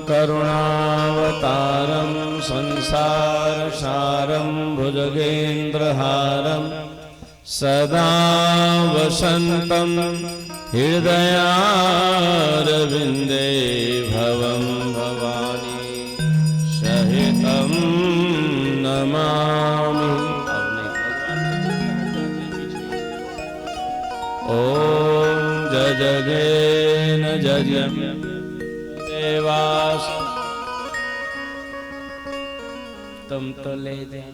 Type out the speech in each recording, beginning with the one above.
करुणावतारं संसारसारं भुजगेन्द्रहारं सदा वसन्तं हृदयारविन्दे भवं भवानी सहितं नमामि। ओम जजगेन जजम देवास तुम तो ले जाए।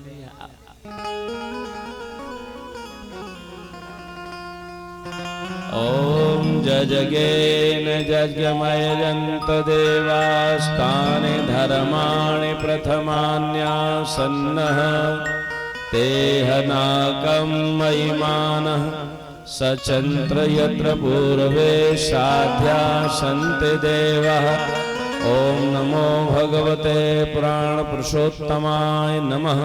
ओम जजगेन जजमयजन्त देवास्तानि धर्माणि प्रथमान्यासन्नः तेह नाकं महिमानः सचंत्र यत्र पूर्वे साध्या सन्ति देवः। ओम नमो भगवते पुराण पुरुषोत्तमाय नमः।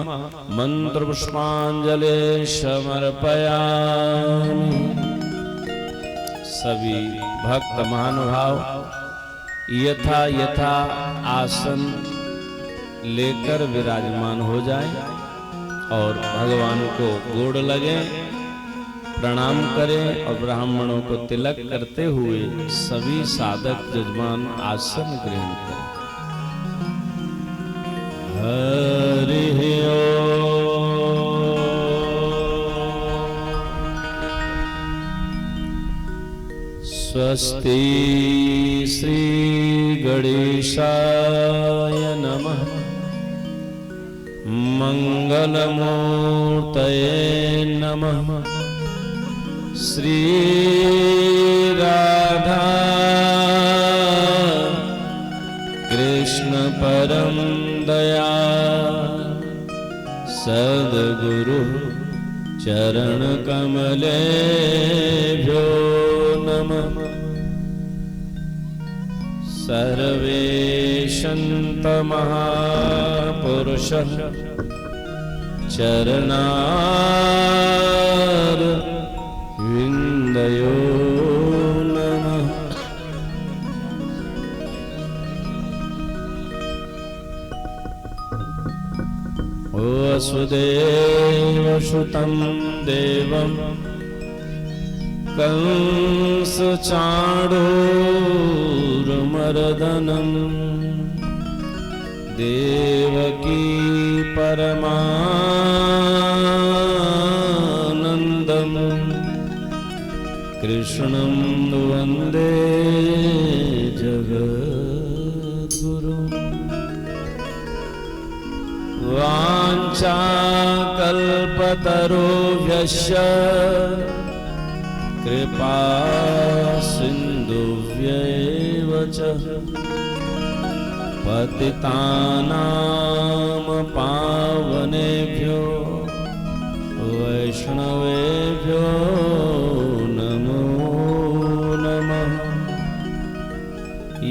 मंत्र पुष्पांजलि समर्पयामि। सभी भक्त महानुभाव यथा यथा आसन लेकर विराजमान हो जाएं और भगवान को गोड़ लगे, प्रणाम करें और ब्राह्मणों को तिलक करते हुए सभी साधक यजमान आसन ग्रहण करें। हरि ओम। स्वस्ति श्री गणेशाय नमः। मंगलमूर्तये नमः। श्री राधा कृष्ण परम दया सद्गुरु चरण कमलेभ्यो नमः। सर्वे सन्त महापुरुषः चरणार विंदयो नमः। वसुदेव सुतं देवं कंस चाणूरमर्दनं देवकी परमानन्दं कृष्णं वन्दे जगद्गुरुं। वाञ्छाकल्पतरुभ्यश्च कृपा सिन्धुभ्यैव च पतितानां पावनेभ्यो वैष्णवेभ्यो नमो नमः।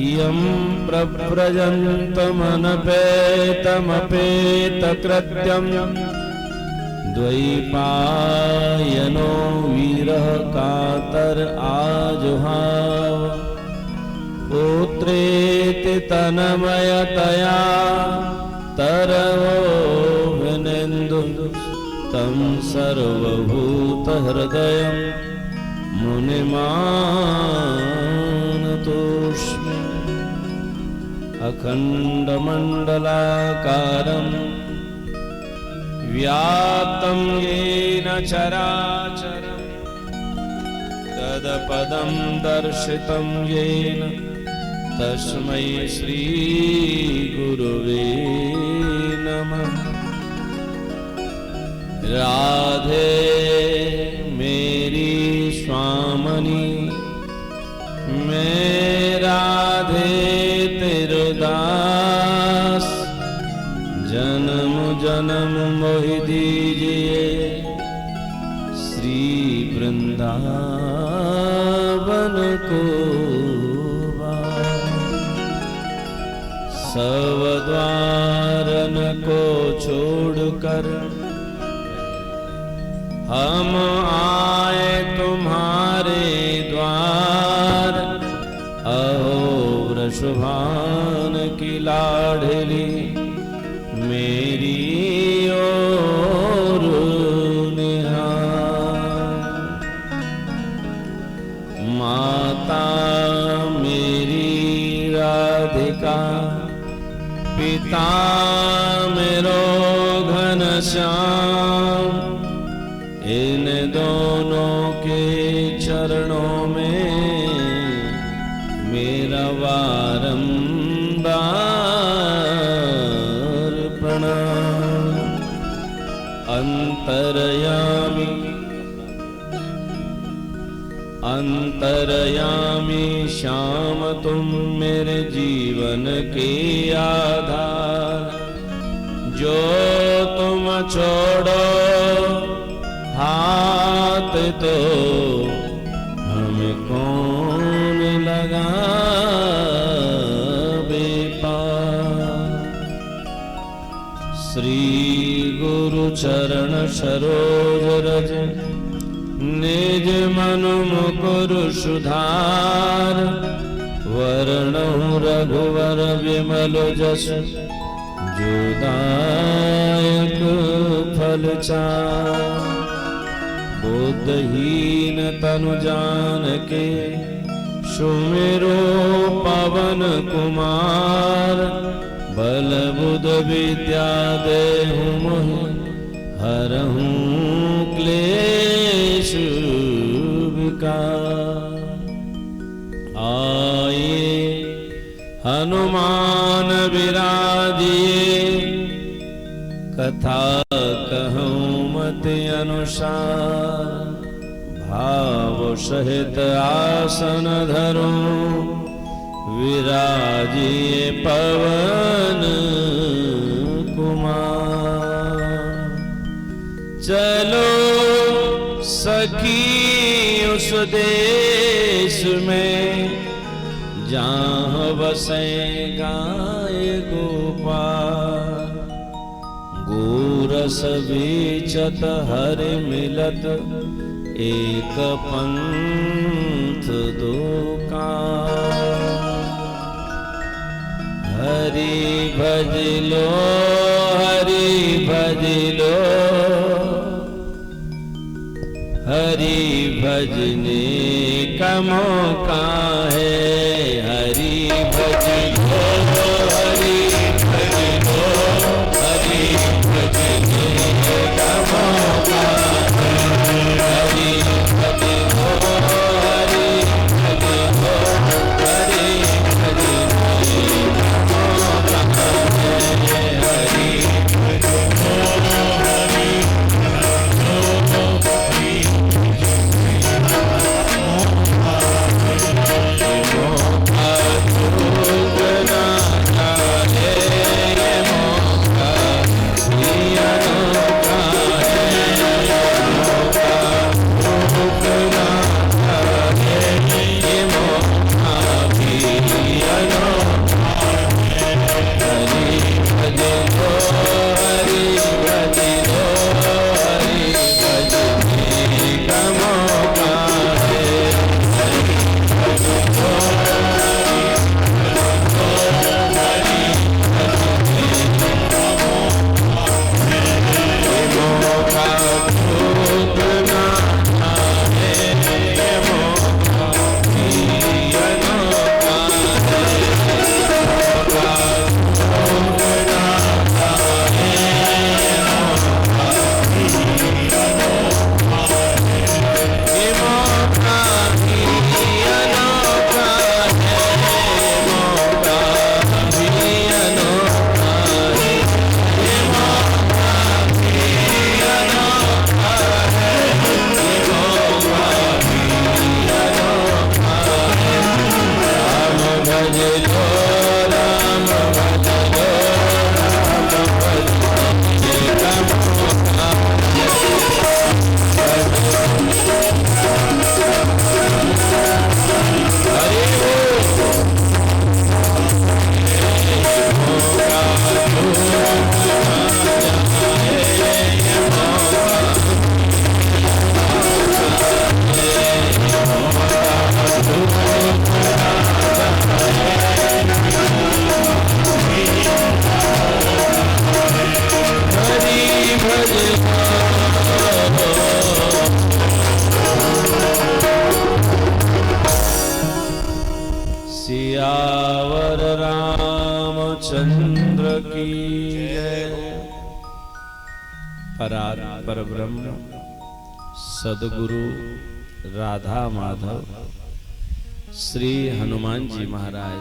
यं प्रव्रजन्तमनपेतमपेतकृत्यं द्वैपायनो वीरः कातर आजुहाव पुत्रेति तन्मयतया तरवोऽभिनेन्दुं तं सर्वभूतहृदयं मुनिमानतोऽस्मि। अखण्डमण्डलाकारं व्याप्तं येन चराचरं तत्पदं दर्शितं येन तस्मै श्री गुरुवे नमः। राधे मेरी स्वामनी मैं राधे तेरो दास, जन्म जन्म मोहि दीजिए श्री वृंदावन को। सब द्वारन को छोड़कर हम आए तुम्हारे द्वार। अहो वृषभान की लाडली मेरी ओर निहार। माता मेरी राधिका, पिता मेरो घनश्याम, इन दोनों के चरणों में मेरा बारंबार प्रणाम। अंतर्यामी अंतर्यामी श्याम तुम मेरे जीवन के आधार। जो तुम छोड़ो हाथ तो हमें कौन लगावे पार। श्री गुरु चरण सरोज रज निज मनु मुकुर सुधार। वरणहु रघुवर विमल जस जो दायक फल चार। बुद्धहीन तनु जानके सुमिरो पवन कुमार। बल बुध विद्या देहु मोहि हरहु क्लेश विकार। आए हनुमान विराजिए कथा कहूँ मत अनुसार। भाव सहित आसन धरूं विराजिए पवन कुमार। चलो सखी उस देश में जहाँ बसे गाय गोपाल। गोरस बेचत हरि मिलत एक पंथ दो काज। हरि भज लो हरि भज लो, हरि भजने का मौका है। हरि भज लो हरि भज लो, हरि भजने का मौका है। हरि भज लो सियावर रामचंद्र की जय। पर ब्रह्म सदगुरु राधा माधव श्री हनुमान जी महाराज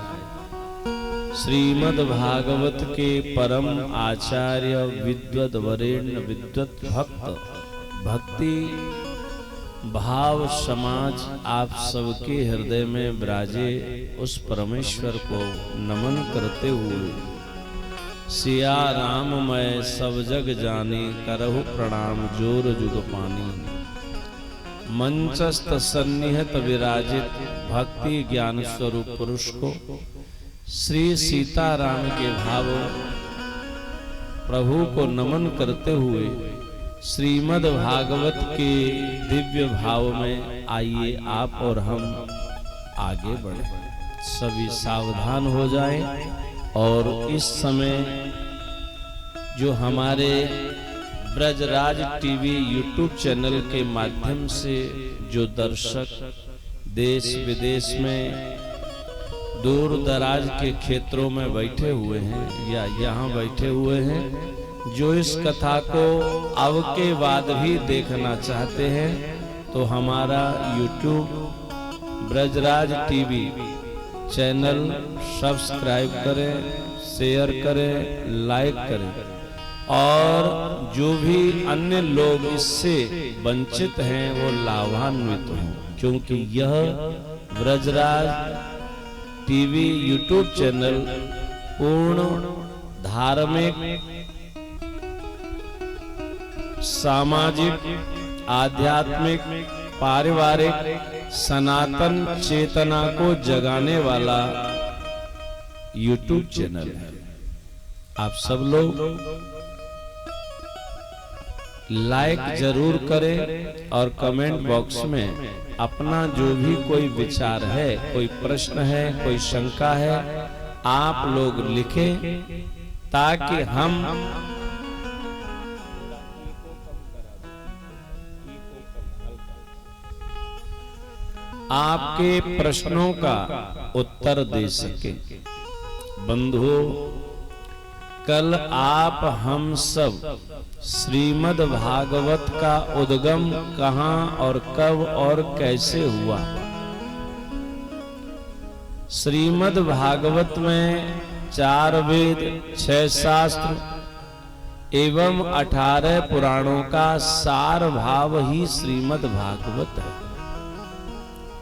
श्रीमद् भागवत के परम आचार्य विद्वद वरेण्य विद्वत भक्त भक्ति भाव समाज आप सबके हृदय में विराजे उस परमेश्वर को नमन करते हुए सिया राम मैं सब जग जानी करहु प्रणाम जोर जुग पानी। मंचस्थ सन्निहित विराजित भक्ति ज्ञान स्वरूप पुरुष को श्री सीताराम के भाव प्रभु को नमन करते हुए श्रीमद् भागवत के दिव्य भाव में आइए आप और हम आगे बढ़े। सभी सावधान हो जाएं और इस समय जो हमारे ब्रजराज टीवी यूट्यूब चैनल के माध्यम से जो दर्शक देश विदेश में दूर दराज के क्षेत्रों में बैठे हुए हैं या यहाँ बैठे हुए हैं, जो इस कथा को अब के बाद भी देखना चाहते हैं तो हमारा YouTube Brajraj TV channel subscribe करें, शेयर करें, लाइक करें और जो भी अन्य लोग इससे वंचित हैं वो लाभान्वित हों, क्योंकि यह ब्रजराज टीवी यूट्यूब चैनल पूर्ण धार्मिक सामाजिक आध्यात्मिक पारिवारिक सनातन चेतना को जगाने वाला यूट्यूब चैनल है। आप सब लोग लाइक जरूर करें और कमेंट बॉक्स में अपना जो भी कोई विचार है, कोई प्रश्न है, कोई शंका है, आप लोग लिखें ताकि हम आपके प्रश्नों का उत्तर दे सके। बंधुओं, कल आप हम सब श्रीमद् भागवत का उद्गम कहां और कब और कैसे हुआ। श्रीमद् भागवत में 4 वेद, 6 शास्त्र एवं 18 पुराणों का सार भाव ही श्रीमद् भागवत है।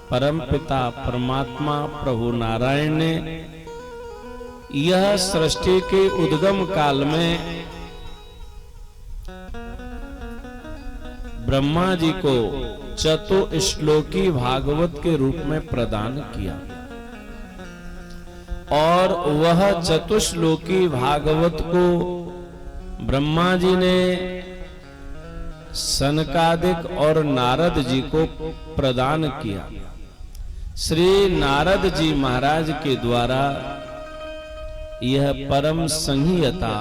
परमपिता परमात्मा प्रभु नारायण ने यह सृष्टि के उद्गम काल में ब्रह्मा जी को चतुश्लोकी भागवत के रूप में प्रदान किया और वह चतुश्लोकी भागवत को ब्रह्मा जी ने सनकादिक और नारद जी को प्रदान किया। श्री नारद जी महाराज के द्वारा यह परम संहिता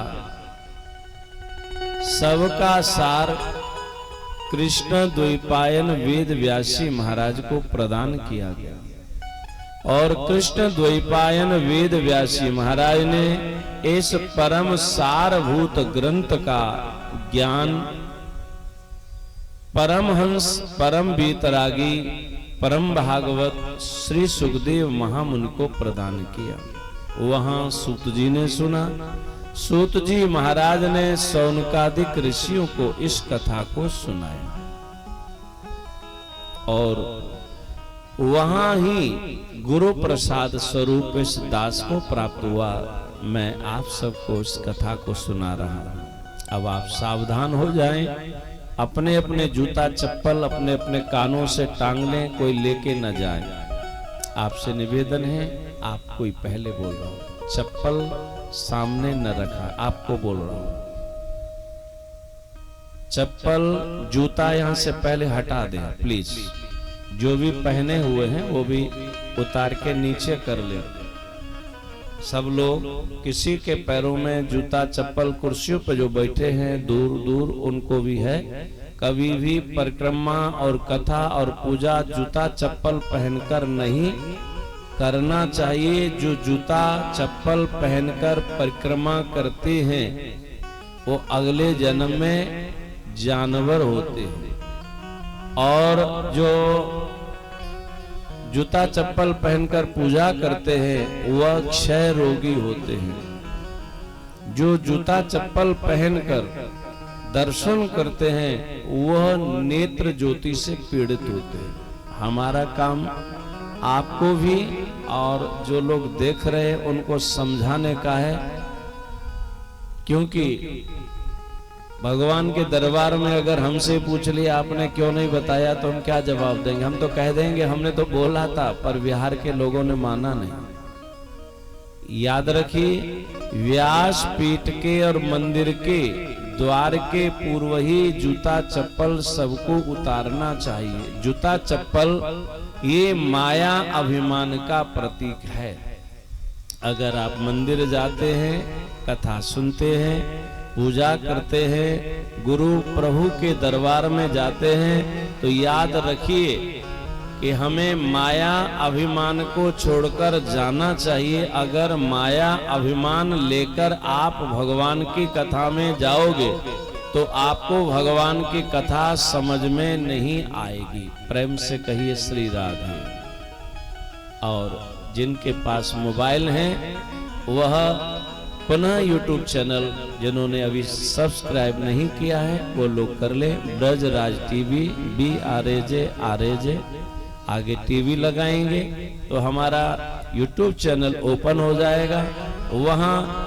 सबका सार कृष्ण द्वैपायन वेद व्यासी महाराज को प्रदान किया गया और कृष्ण द्वैपायन वेद व्यासी महाराज ने इस परम सारभूत ग्रंथ का ज्ञान परमहंस परम वीतरागी परम भागवत श्री सुखदेव महामुनि को प्रदान किया। वहां सूत जी ने सुना। सूत जी महाराज ने सौनकादिक ऋषियों को इस कथा को सुनाया और वहां ही गुरु प्रसाद स्वरूप इस दास को प्राप्त हुआ। मैं आप सबको इस कथा को सुना रहा हूं। अब आप सावधान हो जाएं, अपने अपने जूता चप्पल अपने अपने कानों से टांग लें, कोई लेके न जाए। आपसे निवेदन है, आप कोई पहले बोल रहा हूं, चप्पल सामने न रखा, आपको बोल रहा हूं। चप्पल जूता यहां से पहले हटा दें प्लीज। जो भी पहने हुए हैं वो भी उतार के नीचे कर ले। सब लोग, किसी के पैरों में जूता चप्पल, कुर्सियों पर जो बैठे हैं दूर दूर उनको भी है। कभी भी परिक्रमा और कथा और पूजा जूता चप्पल पहनकर नहीं करना चाहिए। जो जूता चप्पल पहनकर परिक्रमा करते हैं वो अगले जन्म में जानवर होते हैं, और जो जूता चप्पल पहनकर पूजा करते हैं वह क्षय रोगी होते हैं। जो जूता चप्पल पहनकर दर्शन करते हैं वह नेत्र ज्योति से पीड़ित होते हैं। हमारा काम आपको भी और जो लोग देख रहे हैं उनको समझाने का है, क्योंकि भगवान के दरबार में अगर हमसे पूछ लिया आपने क्यों नहीं बताया तो हम क्या जवाब देंगे? हम तो कह देंगे हमने तो बोला था पर बिहार के लोगों ने माना नहीं। याद रखिए, व्यास पीठ के और मंदिर के द्वार के पूर्व ही जूता चप्पल सबको उतारना चाहिए। जूता चप्पल ये माया अभिमान का प्रतीक है। अगर आप मंदिर जाते हैं, कथा सुनते हैं, पूजा करते हैं, गुरु प्रभु के दरबार में जाते हैं, तो याद रखिए कि हमें माया अभिमान को छोड़कर जाना चाहिए। अगर माया अभिमान लेकर आप भगवान की कथा में जाओगे तो आपको भगवान की कथा समझ में नहीं आएगी। प्रेम से कहिए श्री राधे। और जिनके पास मोबाइल हैं वह पुनः YouTube चैनल जिन्होंने अभी सब्सक्राइब नहीं किया है वो लोग कर ले। ब्रजराज टीवी BRAJ आगे टीवी लगाएंगे तो हमारा YouTube चैनल ओपन हो जाएगा। वहाँ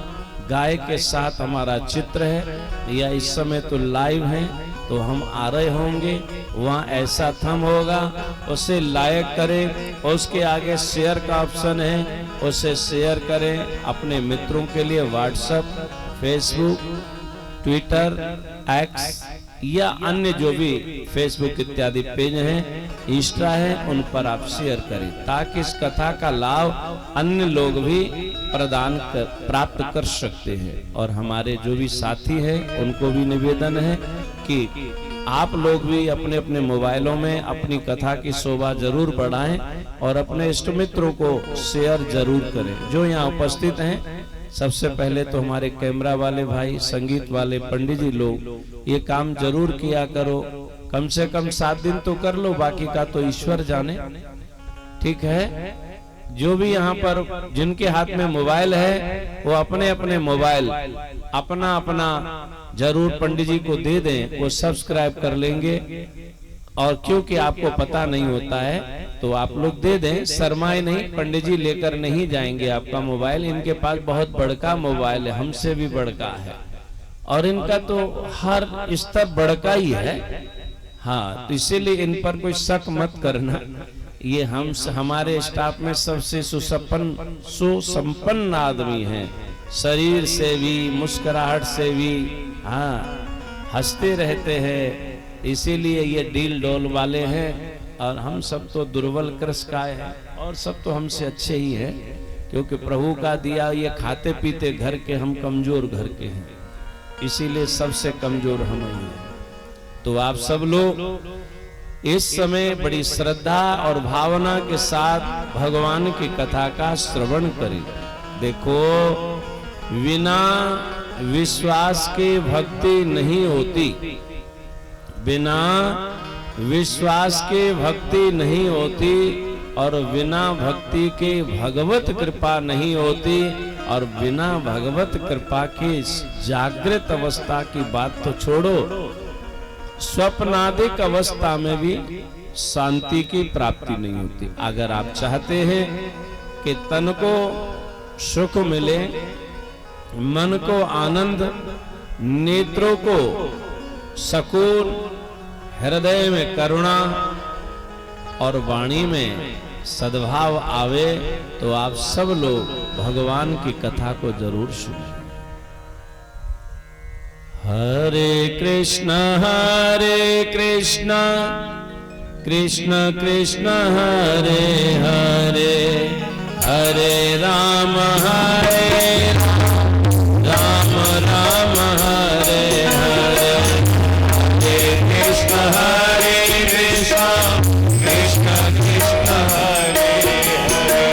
गाय के साथ हमारा चित्र है, या इस समय तो लाइव है तो हम आ रहे होंगे। वहाँ ऐसा थंब होगा, उसे लाइक करें और उसके आगे शेयर का ऑप्शन है, उसे शेयर करें अपने मित्रों के लिए। व्हाट्सएप, फेसबुक, ट्विटर, एक्स या अन्य जो भी फेसबुक इत्यादि पेज हैं, इंस्टा है, उन पर आप शेयर करें ताकि इस कथा का लाभ अन्य लोग भी प्राप्त कर सकते हैं। और हमारे जो भी साथी हैं उनको भी निवेदन है कि आप लोग भी अपने अपने मोबाइलों में अपनी कथा की शोभा जरूर बढ़ाएं और अपने इष्ट मित्रों को शेयर जरूर करें। जो यहाँ उपस्थित हैं, सबसे पहले तो हमारे कैमरा वाले भाई, संगीत वाले पंडित जी लोग ये काम जरूर किया करो। कम से कम 7 दिन तो कर लो, बाकी का तो ईश्वर जाने। ठीक है? जो भी यहाँ पर जिनके हाथ में मोबाइल है वो अपने अपने मोबाइल अपना अपना जरूर पंडित जी को दे दें, वो सब्सक्राइब कर लेंगे। और क्योंकि आपको पता नहीं होता है तो आप लोग दे दें, शर्माए नहीं। पंडित जी लेकर नहीं जाएंगे आपका मोबाइल, इनके पास बहुत बड़का मोबाइल है, हमसे भी बड़का है और इनका तो हर स्तर बड़का ही है। हाँ, तो इसीलिए इन पर कोई शक मत करना। ये हमारे स्टाफ में सबसे सुसंपन्न आदमी हैं, शरीर से भी, मुस्कुराहट से भी, हाँ, हंसते रहते हैं। इसीलिए ये डील डोल वाले हैं और हम सब तो दुर्बल कृषकाय हैं और सब तो हमसे अच्छे ही हैं, क्योंकि प्रभु का दिया ये खाते पीते घर के हम कमजोर घर के हैं, इसीलिए सबसे कमजोर हम ही हैं। तो आप सब लोग इस समय बड़ी श्रद्धा और भावना के साथ भगवान की कथा का श्रवण करें। देखो, बिना विश्वास के भक्ति नहीं होती, बिना विश्वास के भक्ति नहीं होती और बिना भक्ति के भगवत कृपा नहीं होती, और बिना भगवत कृपा की जागृत अवस्था की बात तो छोड़ो, स्वप्नादिक अवस्था में भी शांति की प्राप्ति नहीं होती। अगर आप चाहते हैं कि तन को सुख मिले, मन को आनंद, नेत्रों को सकून, हृदय में करुणा और वाणी में सद्भाव आवे, तो आप सब लोग भगवान की कथा को जरूर सुनें। हरे कृष्ण कृष्ण कृष्ण हरे हरे, हरे राम राम राम हरे हरे, हरे कृष्ण कृष्ण कृष्ण हरे हरे,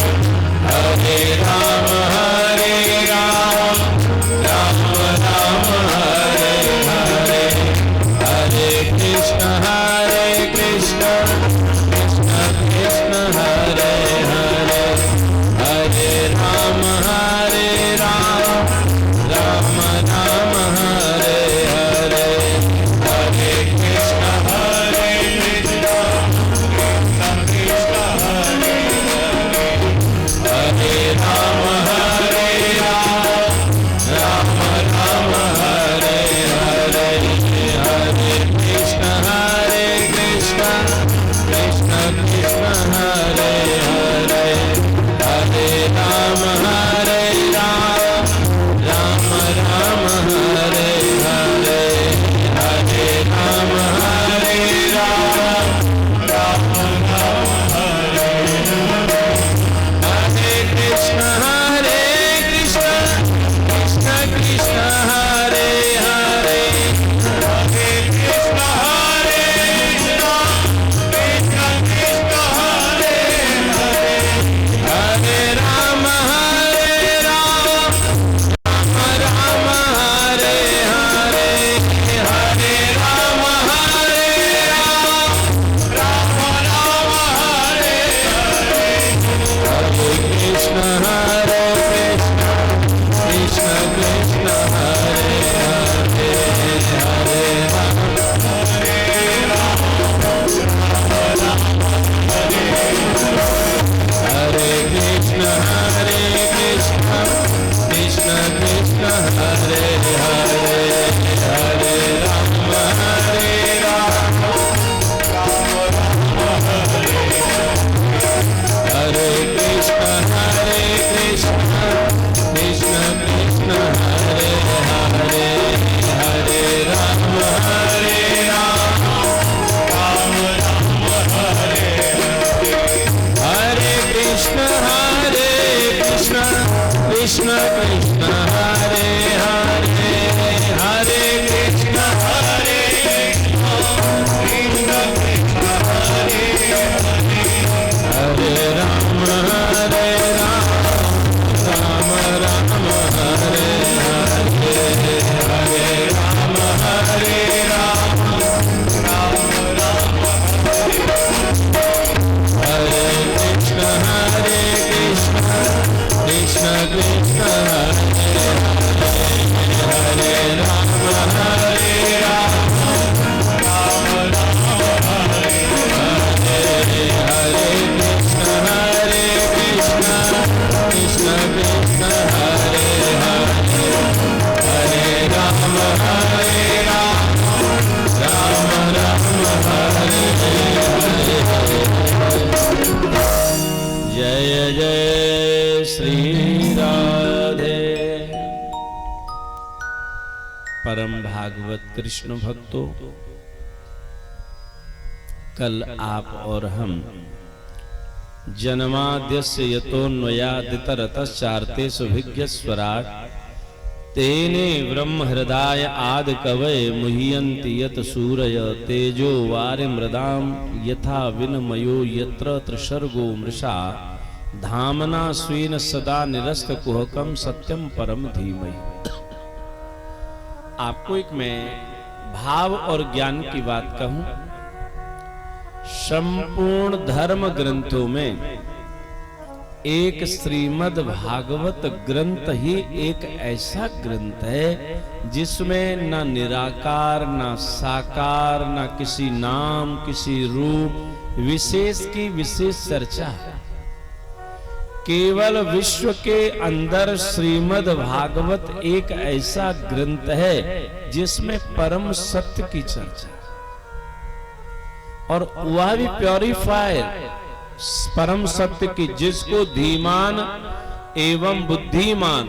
परम भागवत कृष्ण भक्तों, कल आप और हम जन्माद्यस्य यतोऽन्वयादितरतश्चार्तेष्वभिज्ञस्वराट् तेने ब्रह्म हृदय आदि कवये मुह्यन्ति यत सूरय तेजो वारिमृदां यथा विनिमयो यत्र त्रिसर्गो मृषा धामना स्वेन सदा निरस्त कुहकम सत्यम परम धीमहि। आपको एक मैं भाव और ज्ञान की बात कहूं। संपूर्ण धर्म ग्रंथों में एक श्रीमद् भागवत ग्रंथ ही एक ऐसा ग्रंथ है जिसमें न निराकार न साकार न किसी नाम किसी रूप विशेष की विशेष चर्चा है। केवल विश्व के अंदर श्रीमद् भागवत एक ऐसा ग्रंथ है जिसमें परम सत्य की चर्चा, और वह भी प्योरीफाइड परम सत्य की, जिसको धीमान एवं बुद्धिमान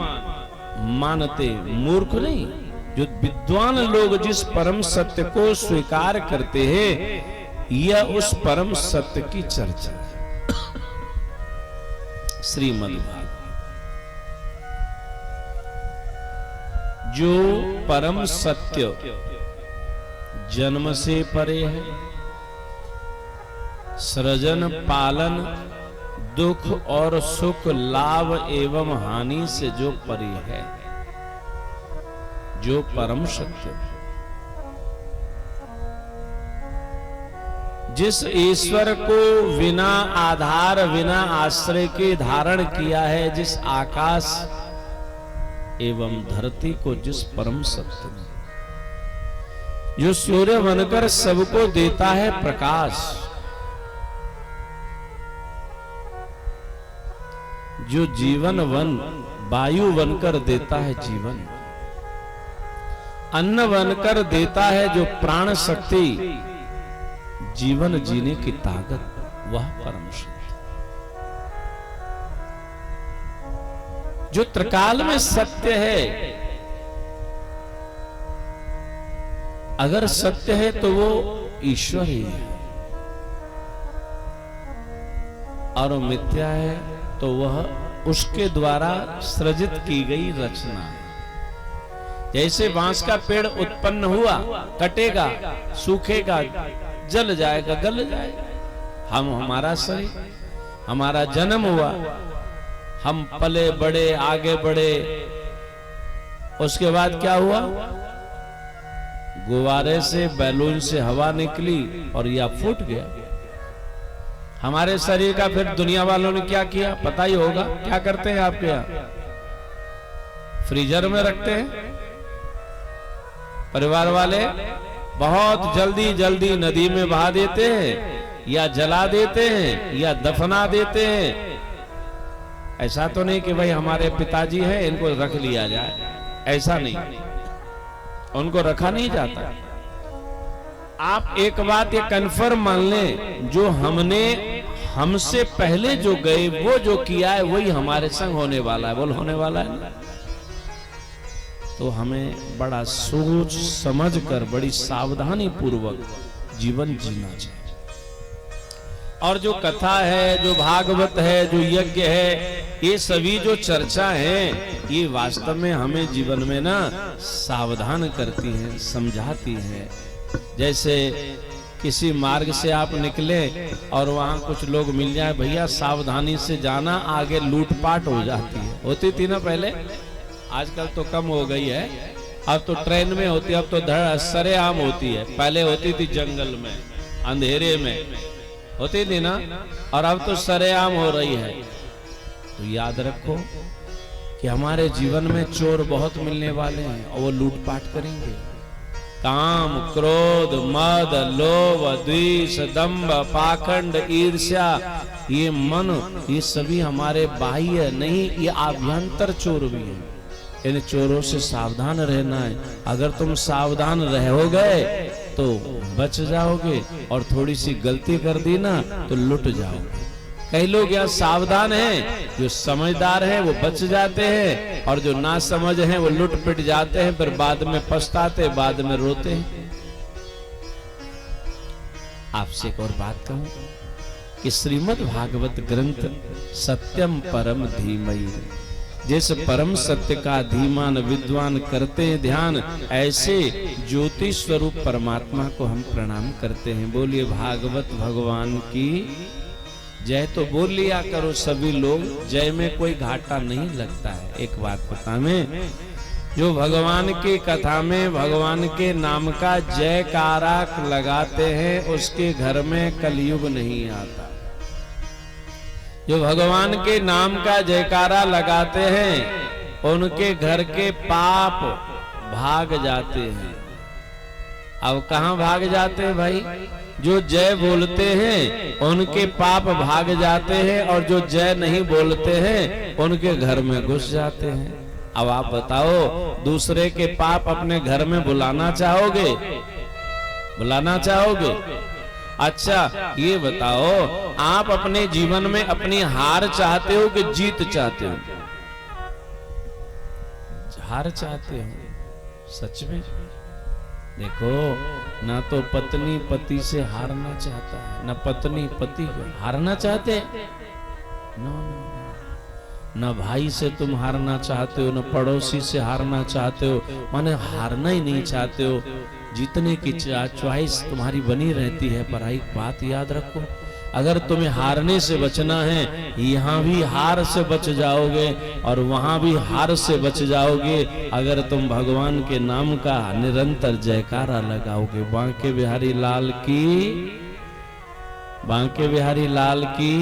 मानते, मूर्ख नहीं। जो विद्वान लोग जिस परम सत्य को स्वीकार करते हैं, यह उस परम सत्य की चर्चा है। श्रीमद् भागवत जो परम सत्य जन्म से परे है, सृजन पालन दुख और सुख लाभ एवं हानि से जो परे है, जो परम सत्य, जिस ईश्वर को बिना आधार बिना आश्रय के धारण किया है, जिस आकाश एवं धरती को जिस परम सत्य ने, जो सूर्य बनकर सबको देता है प्रकाश, जो जीवन वन वायु बनकर देता है जीवन, अन्न बनकर देता है जो प्राण शक्ति, जीवन जीने की ताकत, वह परम सत्य जो त्रिकाल में सत्य है। अगर सत्य है तो वो ईश्वर ही है, और मिथ्या है तो वह उसके द्वारा सृजित की गई रचना है। जैसे बांस का पेड़ उत्पन्न हुआ, कटेगा, सूखेगा, जल जाएगा, गल जाएगा। हमारा शरीर, हमारा जन्म हुआ, हम पले बड़े, आगे बढ़े, उसके बाद क्या हुआ? गुब्बारे से, बैलून से हवा निकली और यह फूट गया। हमारे शरीर का फिर दुनिया वालों ने क्या किया पता ही होगा। क्या करते हैं आपके यहाँ? फ्रीजर में रखते हैं। परिवार वाले बहुत जल्दी जल्दी नदी में बहा देते हैं, या जला देते हैं, या दफना देते हैं। ऐसा तो नहीं कि भाई हमारे पिताजी हैं इनको रख लिया जाए, ऐसा नहीं, उनको रखा नहीं जाता। आप एक बात ये कन्फर्म मान लें, जो हमसे पहले जो गए, वो जो किया है वही हमारे संग होने वाला है। बोल होने वाला है ना? तो हमें बड़ा सोच समझ कर, बड़ी सावधानी पूर्वक जीवन जीना चाहिए। और जो कथा है, जो भागवत है, जो यज्ञ है, ये सभी जो चर्चा है, ये वास्तव में हमें जीवन में ना सावधान करती है, समझाती है। जैसे किसी मार्ग से आप निकले और वहां कुछ लोग मिल जाए, भैया सावधानी से जाना, आगे लूटपाट हो जाती है। होती थी ना पहले, आजकल तो कम हो गई है, अब तो ट्रेन में होती है, अब तो सरेआम होती है। पहले होती थी जंगल में, अंधेरे में होती थी ना, और अब तो सरेआम हो रही है। तो याद रखो कि हमारे जीवन में चोर बहुत मिलने वाले हैं, और वो लूटपाट करेंगे। काम, क्रोध, मद, लोभ, द्वेष, दंभ, पाखंड, ईर्ष्या, ये मन, ये सभी हमारे बाह्य नहीं, ये आभ्यंतर चोर भी है। इन चोरों से सावधान रहना है। अगर तुम सावधान रहोगे तो बच जाओगे, और थोड़ी सी गलती कर दी ना तो लुट जाओगे। कई लोग यहाँ सावधान हैं, जो समझदार हैं वो बच जाते हैं, और जो ना समझ हैं वो लुट पिट जाते हैं, फिर बाद में पछताते, बाद में रोते हैं। आपसे एक और बात कहूं कि श्रीमद् भागवत ग्रंथ सत्यम परम धीमहि, जिस परम सत्य का धीमान विद्वान करते हैं ध्यान, ऐसे ज्योति स्वरूप परमात्मा को हम प्रणाम करते हैं। बोलिए भागवत भगवान की जय। तो बोल लिया करो सभी लोग, जय में कोई घाटा नहीं लगता है। एक बात बता में, जो भगवान की कथा में भगवान के नाम का जयकारा लगाते हैं, उसके घर में कलयुग नहीं आता। जो भगवान के नाम का जयकारा लगाते हैं, उनके घर के पाप भाग जाते हैं। अब कहां भाग जाते हैं भाई? जो जय बोलते हैं उनके पाप भाग जाते हैं, और जो जय नहीं बोलते हैं उनके घर में घुस जाते हैं। अब आप बताओ, दूसरे के पाप अपने घर में बुलाना चाहोगे? बुलाना चाहोगे? अच्छा ये बताओ, आप अपने जीवन में अपनी हार चाहते हो कि जीत चाहते हो? हार चाहते हो सच में? देखो, ना तो पत्नी पति से हारना चाहता है, ना पत्नी पति को हारना चाहते। नो नो, ना भाई से तुम हारना चाहते हो, ना पड़ोसी से हारना चाहते हो, माने हारना ही नहीं चाहते हो। जीतने की चॉइस तुम्हारी बनी रहती है। पर एक बात याद रखो, अगर तुम्हें हारने से बचना है, यहाँ भी हार से बच जाओगे और वहां भी हार से बच जाओगे, अगर तुम भगवान के नाम का निरंतर जयकारा लगाओगे। बांके बिहारी लाल की, बांके बिहारी लाल की।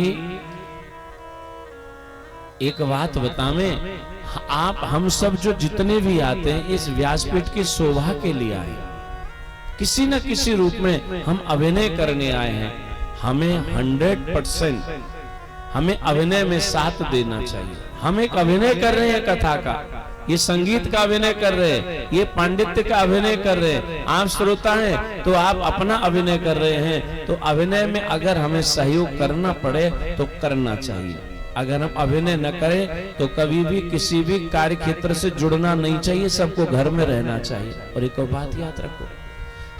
एक बात बतावें, आप हम सब जो जितने भी आते हैं इस व्यासपीठ की शोभा के लिए आए, किसी न किसी रूप में हम अभिनय करने आए हैं। हमें 100% हमें अभिनय में साथ देना चाहिए। हम एक अभिनय कर रहे हैं कथा का, ये संगीत का अभिनय कर रहे हैं, ये पांडित्य का अभिनय कर रहे हैं। आप श्रोता हैं तो आप अपना अभिनय कर रहे हैं, तो अभिनय में अगर हमें सहयोग करना पड़े तो करना चाहिए। अगर हम अभिनय न करें तो कभी भी किसी भी कार्य क्षेत्र से जुड़ना नहीं चाहिए, सबको घर में रहना चाहिए। और एक और बात याद रखो,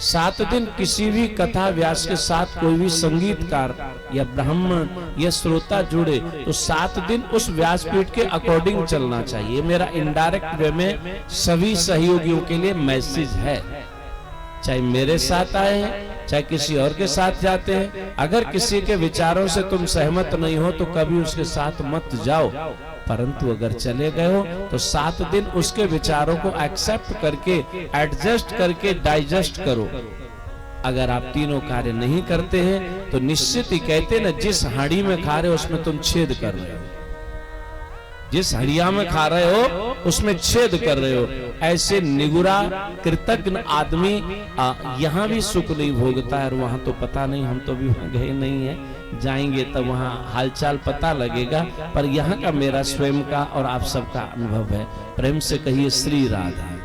7 दिन किसी भी कथा व्यास के साथ कोई भी संगीतकार या ब्राह्मण या श्रोता जुड़े तो 7 दिन उस व्यासपीठ के अकॉर्डिंग चलना चाहिए। मेरा इनडायरेक्ट वे में सभी सहयोगियों के लिए मैसेज है, चाहे मेरे साथ आए हैं चाहे किसी और के साथ जाते हैं। अगर किसी के विचारों से तुम सहमत नहीं हो तो कभी उसके साथ मत जाओ, परंतु अगर चले गए हो तो 7 दिन उसके विचारों को एक्सेप्ट करके, एडजस्ट करके डाइजेस्ट करो। अगर आप तीनों कार्य नहीं करते हैं तो निश्चित ही कहते ना, जिस हांडी में खा रहे हो उसमें तुम छेद कर रहे हो, जिस हड़िया में खा रहे हो उसमें छेद कर रहे हो। ऐसे निगुरा कृतज्ञ आदमी यहाँ भी सुख नहीं भोगता है, और वहां तो पता नहीं, हम तो भी वहां गए नहीं है, जाएंगे तब वहां हालचाल पता लगेगा। पर यहाँ का मेरा स्वयं का और आप सबका अनुभव है। प्रेम से कहिए श्री राधे,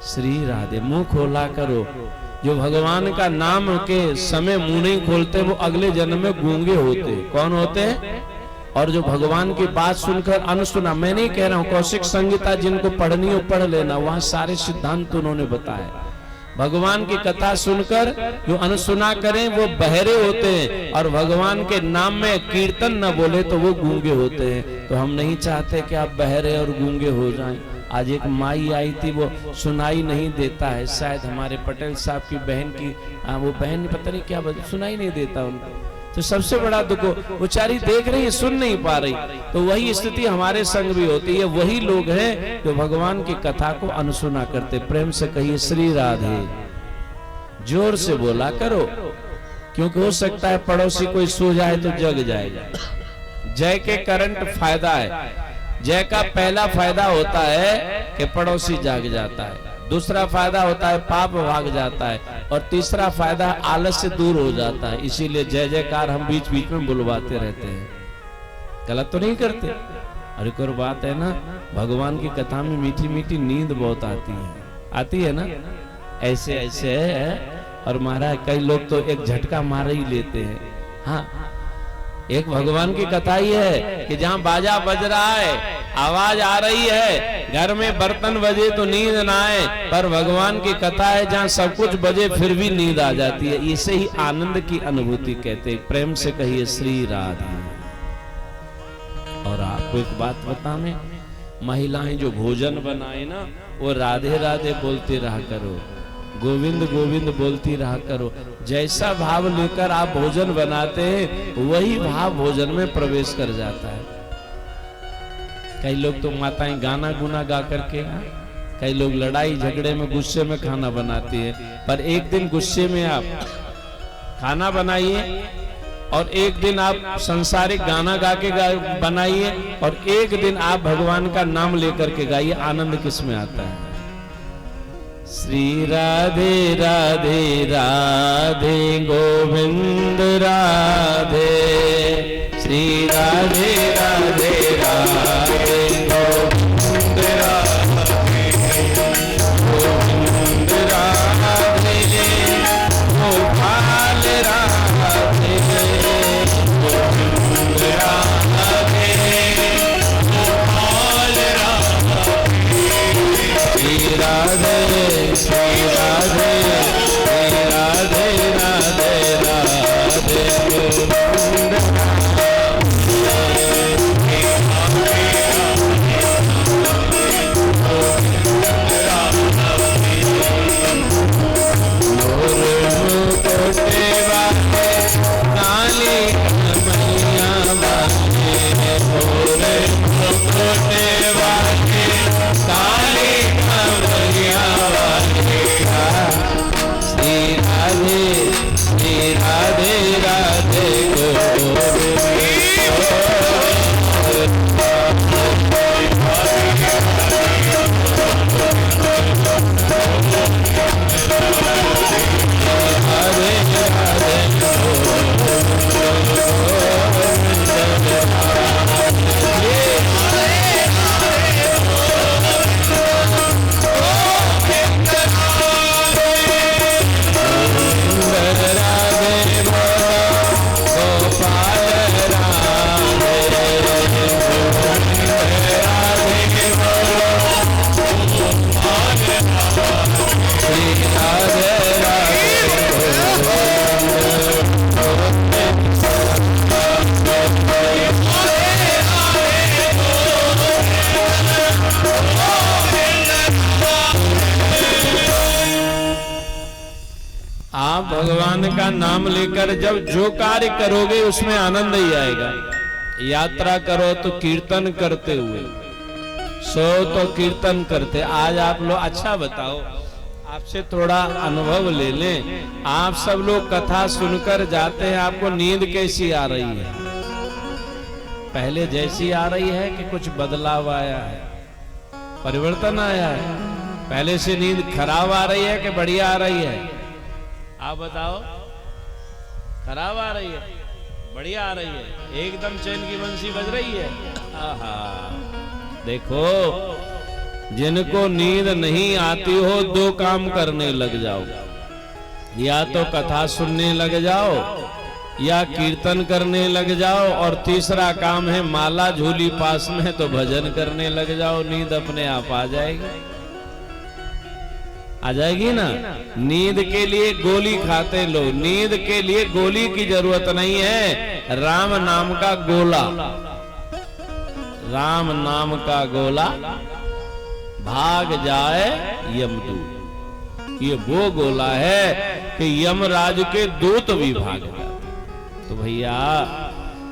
श्री राधे। मुंह खोला करो। जो भगवान का नाम के समय मुंह नहीं खोलते वो अगले जन्म में गूंगे होते। कौन होते हैं? और जो भगवान की बात सुनकर अनसुना, मैं नहीं कह रहा हूं, कौशिक संहिता जिनको पढ़नी हो पढ़ लेना, वहां सारे सिद्धांत उन्होंने बताया। भगवान की कथा सुनकर जो अनसुना करें वो बहरे होते हैं, और भगवान के नाम में कीर्तन न बोले तो वो गूंगे होते हैं। तो हम नहीं चाहते कि आप बहरे और गूंगे हो जाएं। आज एक माई आई थी, वो सुनाई नहीं देता है, शायद हमारे पटेल साहब की बहन की, वो बहन पता नहीं क्या सुनाई नहीं देता उनको। तो सबसे बड़ा दुख, बेचारी देख रही है सुन नहीं पा रही। तो वही स्थिति हमारे संग भी होती है। वही लोग हैं जो भगवान की कथा को अनसुना करते। प्रेम से कहिए श्री राधे, जोर से बोला करो, क्योंकि हो सकता है पड़ोसी कोई सो जाए तो जग जाएगा। जय के करंट फायदा है। जय का पहला फायदा होता है कि पड़ोसी जाग जाता है, दूसरा फायदा होता है पाप भाग जाता है, और तीसरा फायदा आलस से दूर हो जाता है। इसीलिए जय जयकार हम बीच बीच में बुलवाते रहते हैं। गलत तो नहीं करते। और एक और बात है ना, भगवान की कथा में मीठी मीठी नींद बहुत आती है ना, ऐसे ऐसे है। और महाराज कई लोग तो एक झटका मार ही लेते हैं। हाँ, एक भगवान की कथा ही है कि जहां बाजा बज रहा है, आवाज आ रही है, घर में बर्तन बजे तो नींद ना आए, पर भगवान की कथा है जहां सब कुछ बजे फिर भी नींद आ जाती है। इसे ही आनंद की अनुभूति कहते हैं। प्रेम से कहिए श्री राधे। और आपको एक बात बताने, महिलाएं जो भोजन बनाए ना, वो राधे राधे बोलते रहा करो, गोविंद गोविंद बोलती रहा करो। जैसा भाव लेकर आप भोजन बनाते हैं वही भाव भोजन में प्रवेश कर जाता है। कई लोग तो माताएं गाना गुना गा करके, कई लोग लड़ाई झगड़े में गुस्से में खाना बनाती है, पर एक दिन गुस्से में आप खाना बनाइए और एक दिन आप संसारिक गाना गा के बनाइए और एक दिन आप भगवान का नाम लेकर के गाइए। आनंद किस में आता है? श्री राधे राधे राधे गोविंद राधे, श्री राधे राधे राधे गोविंद राधे, गोविंद राधे गोपाल राधे, गोविंद राधे गोपाल राधे, श्री राधे श्री राधे श्री राधे राधे राधे गोविंद भगवान का नाम लेकर जब जो कार्य करोगे उसमें आनंद ही आएगा। यात्रा करो तो कीर्तन करते हुए, सो तो कीर्तन करते। आज आप लोग अच्छा बताओ, आपसे थोड़ा अनुभव ले लें। आप सब लोग कथा सुनकर जाते हैं, आपको नींद कैसी आ रही है? पहले जैसी आ रही है कि कुछ बदलाव आया है, परिवर्तन आया है? पहले से नींद खराब आ रही है कि बढ़िया आ रही है? आप बताओ। खराब आ रही है, बढ़िया आ रही है? एकदम चैन की बंसी बज रही है। आहा, देखो, जिनको नींद नहीं आती हो दो काम करने लग जाओ, या तो कथा सुनने लग जाओ या कीर्तन करने लग जाओ, और तीसरा काम है माला झूली पास में तो भजन करने लग जाओ। नींद अपने आप आ जाएगी, आ जाएगी ना। नींद के लिए गोली खाते लोग, नींद के लिए गोली की जरूरत नहीं है। राम नाम का गोला, राम नाम का गोला भाग जाए यमदूत, ये वो गोला है कि यमराज के दूत भी भाग जाए। तो भैया,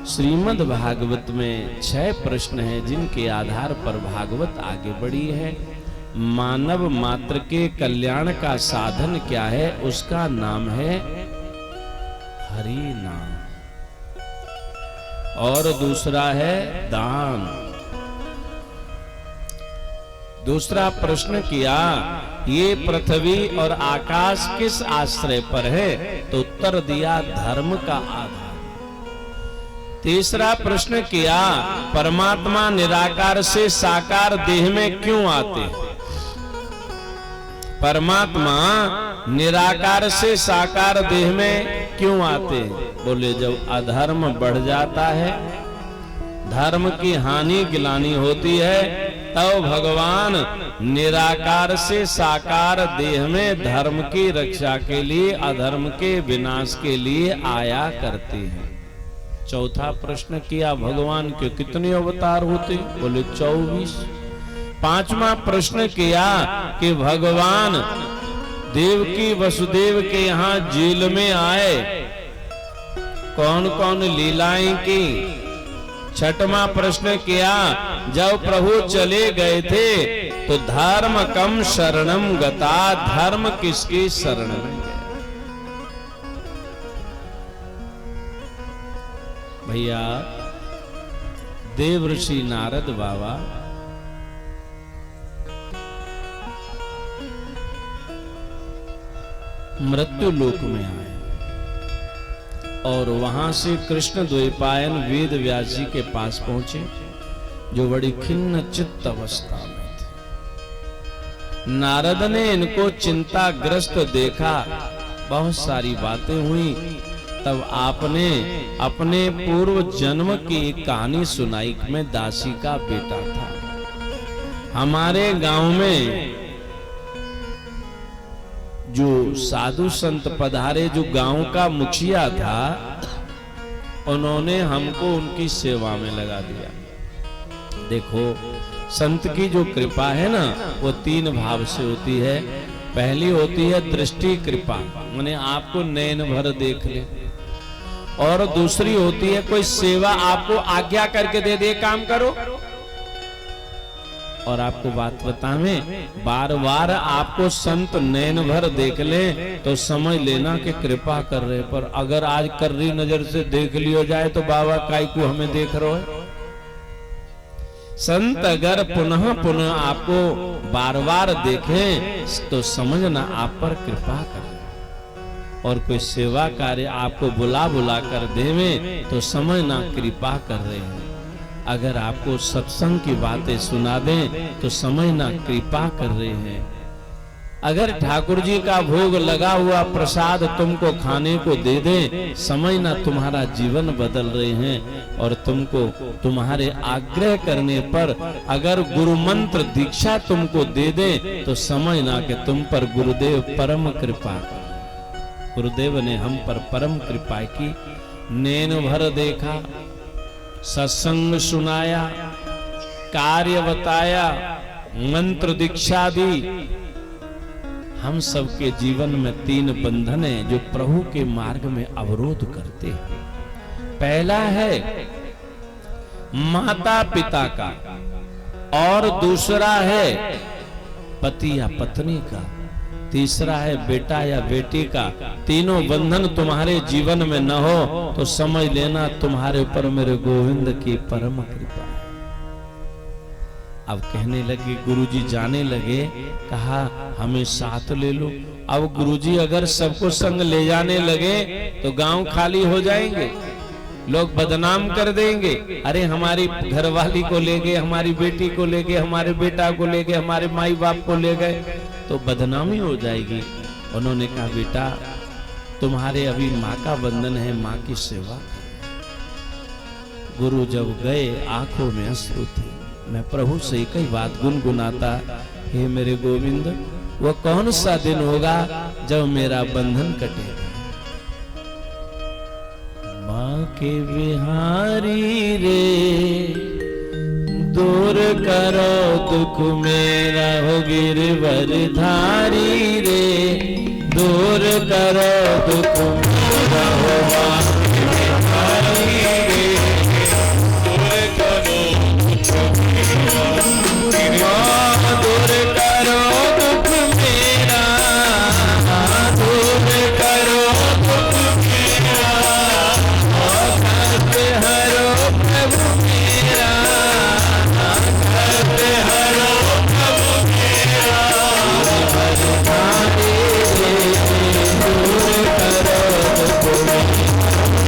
श्रीमद् भागवत में 6 प्रश्न हैं जिनके आधार पर भागवत आगे बढ़ी है। मानव मात्र के कल्याण का साधन क्या है? उसका नाम है हरि नाम, और दूसरा है दान। दूसरा प्रश्न किया, ये पृथ्वी और आकाश किस आश्रय पर है? तो उत्तर दिया, धर्म का आधार। तीसरा प्रश्न किया, परमात्मा निराकार से साकार देह में क्यों आते हैं? परमात्मा निराकार से साकार देह में क्यों आते हैं? बोले जब अधर्म बढ़ जाता है, धर्म की हानि गिलानी होती है, तब भगवान निराकार से साकार देह में धर्म की रक्षा के लिए, अधर्म के विनाश के लिए आया करते हैं। चौथा प्रश्न किया, भगवान के कितने अवतार होते? बोले 24। पांचवा प्रश्न किया कि भगवान देवकी वसुदेव के यहाँ जेल में आए, कौन कौन लीलाएं की? छठवां प्रश्न किया, जब प्रभु चले गए थे तो धर्म कम शरणम गता, धर्म किसकी शरण में गए? भैया देवर्षि नारद बाबा मृत्यु लोक में आए और वहां से कृष्ण द्वैपायन वेद व्यास जी के पास पहुंचे, जो बड़ी खिन्न चित्त अवस्था में थे। नारद ने इनको चिंताग्रस्त देखा, बहुत सारी बातें हुई। तब आपने अपने पूर्व जन्म की एक कहानी सुनाई। मैं दासी का बेटा था। हमारे गांव में जो साधु संत पधारे, जो गांव का मुखिया था, उन्होंने हमको उनकी सेवा में लगा दिया। देखो, संत की जो कृपा है ना, वो 3 भाव से होती है। पहली होती है दृष्टि कृपा, माने आपको नैन भर देख ले। और दूसरी होती है कोई सेवा आपको आज्ञा करके दे काम करो। और आपको बात बतावें, बार बार आपको संत नैन भर देख ले तो समझ लेना कि कृपा कर रहे। पर अगर आज कर्री नजर से देख लियो जाए तो बाबा काई को हमें देख रहे हो। संत अगर पुनः पुनः आपको बार बार देखें तो समझना आप पर कृपा कर। और कोई सेवा कार्य आपको बुला बुला कर देवे तो समझना कृपा कर रहे हैं। अगर आपको सत्संग की बातें सुना दें तो समझना कृपा कर रहे हैं। अगर ठाकुर जी का भोग लगा हुआ प्रसाद तुमको खाने को दे दें, समझना तुम्हारा जीवन बदल रहे हैं। और तुमको तुम्हारे आग्रह करने पर अगर गुरु मंत्र दीक्षा तुमको दे दें तो समझना कि तुम पर गुरुदेव परम कृपा कर। गुरुदेव ने हम पर परम कृपा की। नैन भर देखा, सत्संग सुनाया, कार्य बताया, मंत्र दीक्षा दी। हम सबके जीवन में 3 बंधन हैं जो प्रभु के मार्ग में अवरोध करते हैं। पहला है माता पिता का, और दूसरा है पति या पत्नी का, तीसरा है बेटा या बेटी का। तीनों बंधन तुम्हारे जीवन में न हो तो समझ लेना तुम्हारे ऊपर मेरे गोविंद की परम कृपा है। अब कहने लगे, गुरुजी जाने लगे, कहा हमें साथ ले लो। अब गुरुजी अगर सबको संग ले जाने लगे तो गांव खाली हो जाएंगे, लोग बदनाम कर देंगे। अरे हमारी घरवाली को ले गए, हमारी बेटी को ले गए, हमारे बेटा को ले गए, हमारे माई बाप को ले गए, तो बदनामी हो जाएगी। उन्होंने कहा, बेटा तुम्हारे अभी माँ का बंधन है, माँ की सेवा। गुरु जब गए आंखों में अश्रु थे। मैं प्रभु से एक ही बात गुनगुनाता, हे मेरे गोविंद, वो कौन सा दिन होगा जब मेरा बंधन कटेगा। माँ के बिहारी रे, दूर करो दुख मेरा, हो गिरवर धारी रे, दूर करो दुख मेरा, हो माँ के बिहारी रे, दूर करो दुख मेरा, माँ दूर करो दुख मेरा, दूर करो दुख मेरा, कष्ट हरो प्रभु मेरा, कष्ट हरो प्रभु मेरा, दूर करो दुख मेरा।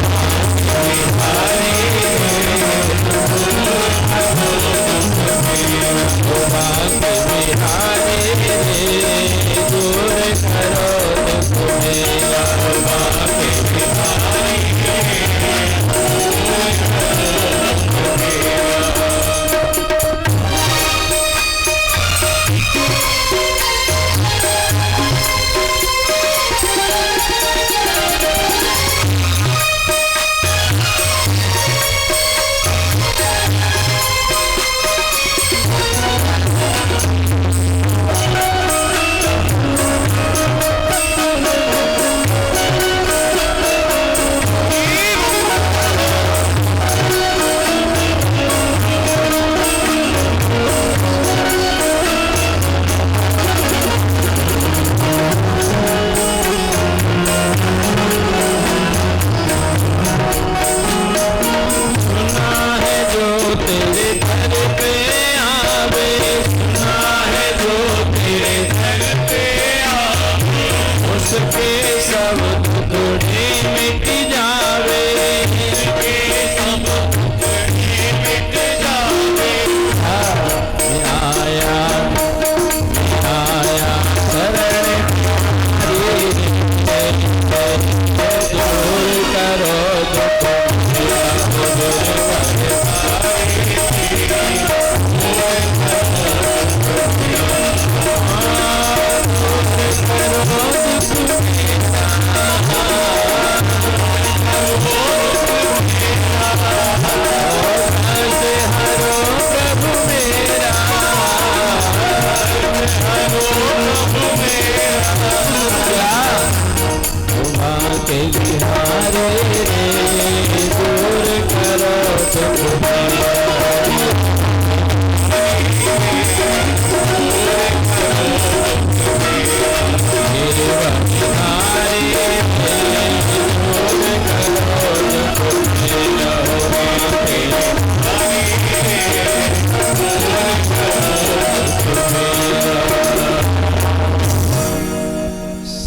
दुखड़े मिट जावे, सब दुखड़े मिट जावे। आया आया शरण दूर करो दुख के बिहारे दूर करो दुख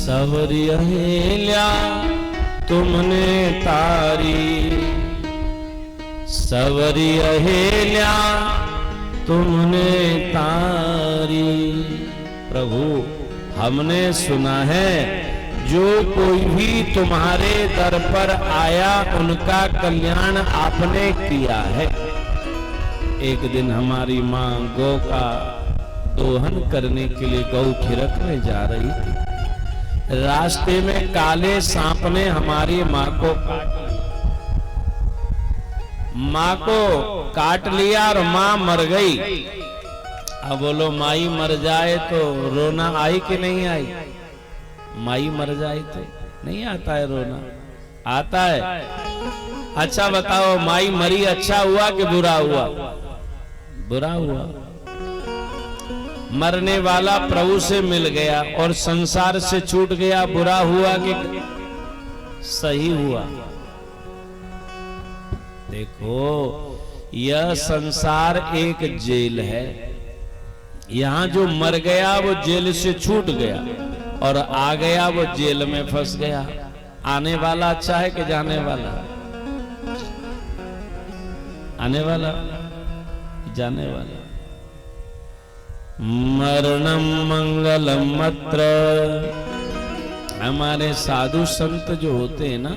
सवरी अहेल्या तुमने तारी, सवरी अहेल्या तुमने तारी। प्रभु हमने सुना है जो कोई भी तुम्हारे दर पर आया उनका कल्याण आपने किया है। एक दिन हमारी माँ गौ का दोहन करने के लिए गौ फिरकने जा रही थी। रास्ते में काले सांप ने हमारी माँ को काट लिया और माँ मर गई। अब बोलो माई मर जाए तो रोना आई कि नहीं आई? माई मर जाए तो नहीं आता है रोना, आता है। अच्छा बताओ माई मरी अच्छा हुआ कि बुरा हुआ? बुरा हुआ। मरने वाला प्रभु से मिल गया और संसार से छूट गया, बुरा हुआ कि सही हुआ? देखो यह संसार एक जेल है। यहां जो मर गया वो जेल से छूट गया और आ गया वो जेल में फंस गया। आने वाला अच्छा है कि जाने वाला? आने वाला जाने वाला। मरणम मंगलम मत्र। हमारे साधु संत जो होते हैं ना,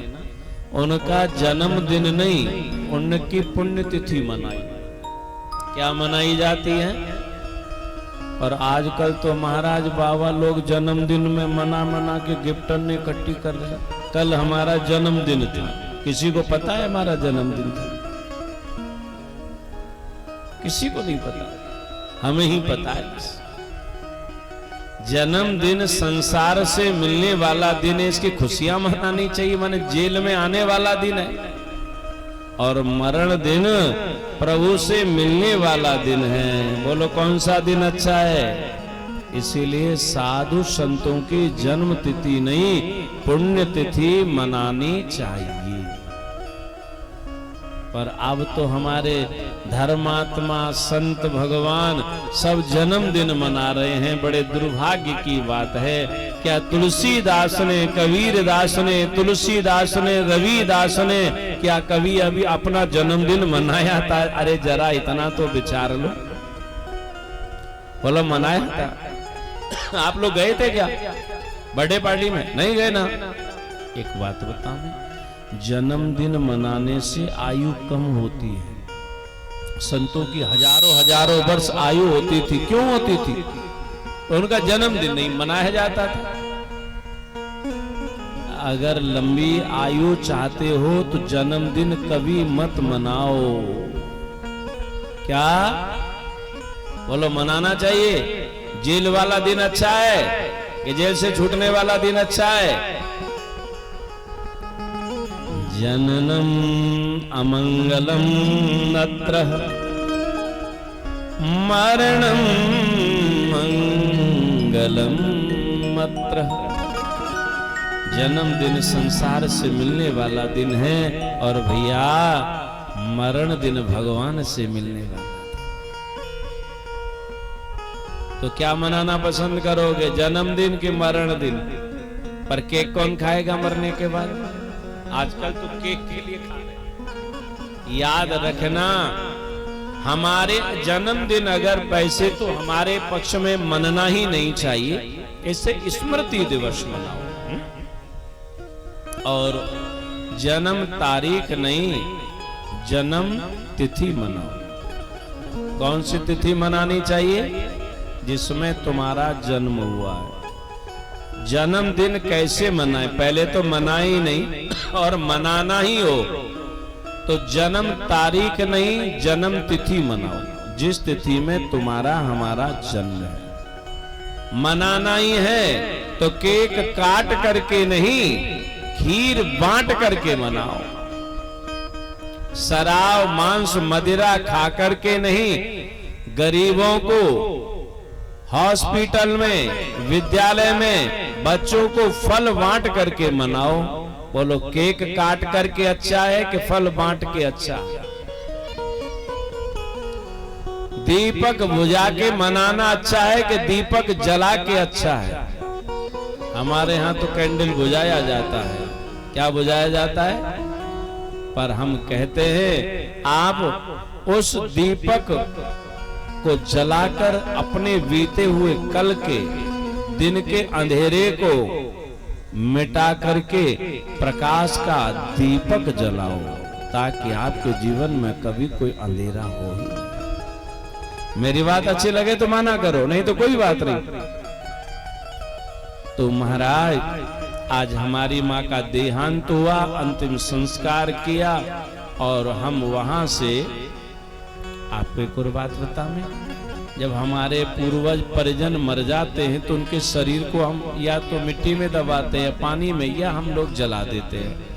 उनका जन्मदिन नहीं, उनकी पुण्यतिथि मनाई। क्या मनाई जाती है? और आजकल तो महाराज बाबा लोग जन्मदिन में मना के गिफ्टन इकट्ठी कर रहे हैं। कल हमारा जन्मदिन था, किसी को पता है हमारा जन्मदिन था? किसी को नहीं पता, हमें ही पता है। जन्मदिन संसार से मिलने वाला दिन है, इसकी खुशियां मनानी चाहिए। माने जेल में आने वाला दिन है और मरण दिन प्रभु से मिलने वाला दिन है। बोलो कौन सा दिन अच्छा है? इसीलिए साधु संतों की जन्म तिथि नहीं, पुण्य तिथि मनानी चाहिए। पर अब तो हमारे धर्मात्मा संत भगवान सब जन्मदिन मना रहे हैं। बड़े दुर्भाग्य की बात है। क्या तुलसीदास ने, कबीरदास ने, तुलसीदास ने, रविदास ने क्या कभी अभी अपना जन्मदिन मनाया था? अरे जरा इतना तो विचार लो। बोलो मनाया था? आप लोग गए थे क्या बर्थडे पार्टी में? नहीं गए ना। एक बात बताऊं, जन्मदिन मनाने से आयु कम होती है। संतों की हजारों वर्ष आयु होती थी। क्यों होती थी? तो उनका जन्मदिन नहीं मनाया जाता था। अगर लंबी आयु चाहते हो तो जन्मदिन कभी मत मनाओ। क्या बोलो? मनाना चाहिए। जेल वाला दिन अच्छा है कि जेल से छूटने वाला दिन अच्छा है? जननम अमंगलम नत्र मरणम मंगलम मत्र। जन्मदिन संसार से मिलने वाला दिन है और भैया मरण दिन भगवान से मिलने वाला। तो क्या मनाना पसंद करोगे, जन्मदिन कि मरण दिन? पर केक कौन खाएगा मरने के बाद? आजकल तो केक के लिए खा रहे। याद रखना, हमारे जन्मदिन अगर वैसे तो हमारे पक्ष में मनना ही नहीं चाहिए, इसे स्मृति दिवस मनाओ। और जन्म तारीख नहीं, जन्म तिथि मनाओ। कौन सी तिथि मनानी चाहिए? जिसमें तुम्हारा जन्म हुआ है। जन्मदिन कैसे मनाए? पहले तो मनाए ही नहीं, और मनाना ही हो तो जन्म तारीख नहीं, जन्म तिथि मनाओ, जिस तिथि में तुम्हारा हमारा जन्म है। मनाना ही है तो केक काट करके नहीं, खीर बांट करके मनाओ। शराब मांस मदिरा खा करके नहीं, गरीबों को हॉस्पिटल में, विद्यालय में बच्चों को फल बांट करके मनाओ। बोलो, केक काट करके अच्छा है कि फल बांट के अच्छा है? दीपक बुझा के मनाना अच्छा है कि दीपक जला के अच्छा है? हमारे यहाँ तो कैंडल बुझाया जाता है। क्या बुझाया जाता है? पर हम कहते हैं आप उस दीपक को जलाकर अपने बीते हुए कल के दिन के अंधेरे को मिटा करके प्रकाश का दीपक जलाओ, ताकि आपके जीवन में कभी कोई अंधेरा हो ही नहीं। मेरी बात अच्छी लगे तो माना करो, नहीं तो कोई बात नहीं। तो महाराज, आज हमारी माँ का देहांत हुआ, अंतिम संस्कार किया, और हम वहां से आपको एक और बात बता मैं, जब हमारे पूर्वज परिजन मर जाते हैं तो उनके शरीर को हम या तो मिट्टी में दबाते हैं, पानी में, या हम लोग जला देते हैं।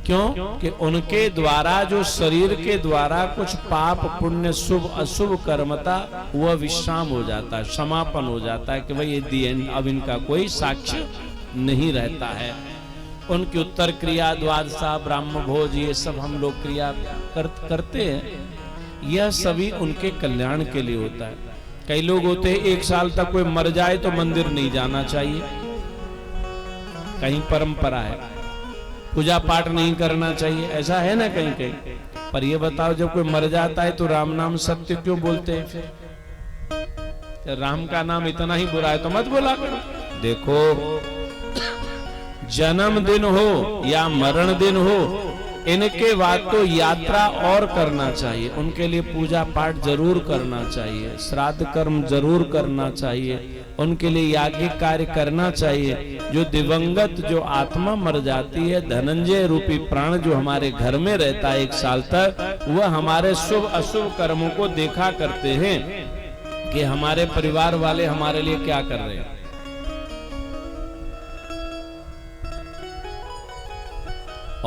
क्यों? कि उनके द्वारा, जो शरीर के द्वारा कुछ पाप पुण्य शुभ अशुभ कर्मता, वह विश्राम हो जाता है, समापन हो जाता है कि भाई ये दी एंड, अब इनका कोई साक्ष्य नहीं रहता है। उनकी उत्तर क्रिया, द्वादशा, ब्राह्म भोज, ये सब हम लोग क्रिया करते हैं। यह सभी उनके कल्याण के लिए होता है। कई लोग होते हैं 1 साल तक कोई मर जाए तो मंदिर नहीं जाना चाहिए, कहीं परंपरा है, पूजा पाठ नहीं करना चाहिए, ऐसा है ना कहीं कहीं। पर ये बताओ, जब कोई मर जाता है तो राम नाम सत्य क्यों बोलते हैं? फिर राम का नाम इतना ही बुरा है तो मत बोला करो। देखो, जन्मदिन हो या मरण दिन हो, इनके बाद तो यात्रा और करना चाहिए, उनके लिए पूजा पाठ जरूर करना चाहिए, श्राद्ध कर्म जरूर करना चाहिए, उनके लिए याज्ञिक कार्य करना चाहिए। जो दिवंगत जो आत्मा मर जाती है, धनंजय रूपी प्राण जो हमारे घर में रहता है 1 साल तक, वह हमारे शुभ अशुभ कर्मों को देखा करते हैं कि हमारे परिवार वाले हमारे लिए क्या कर रहे हैं।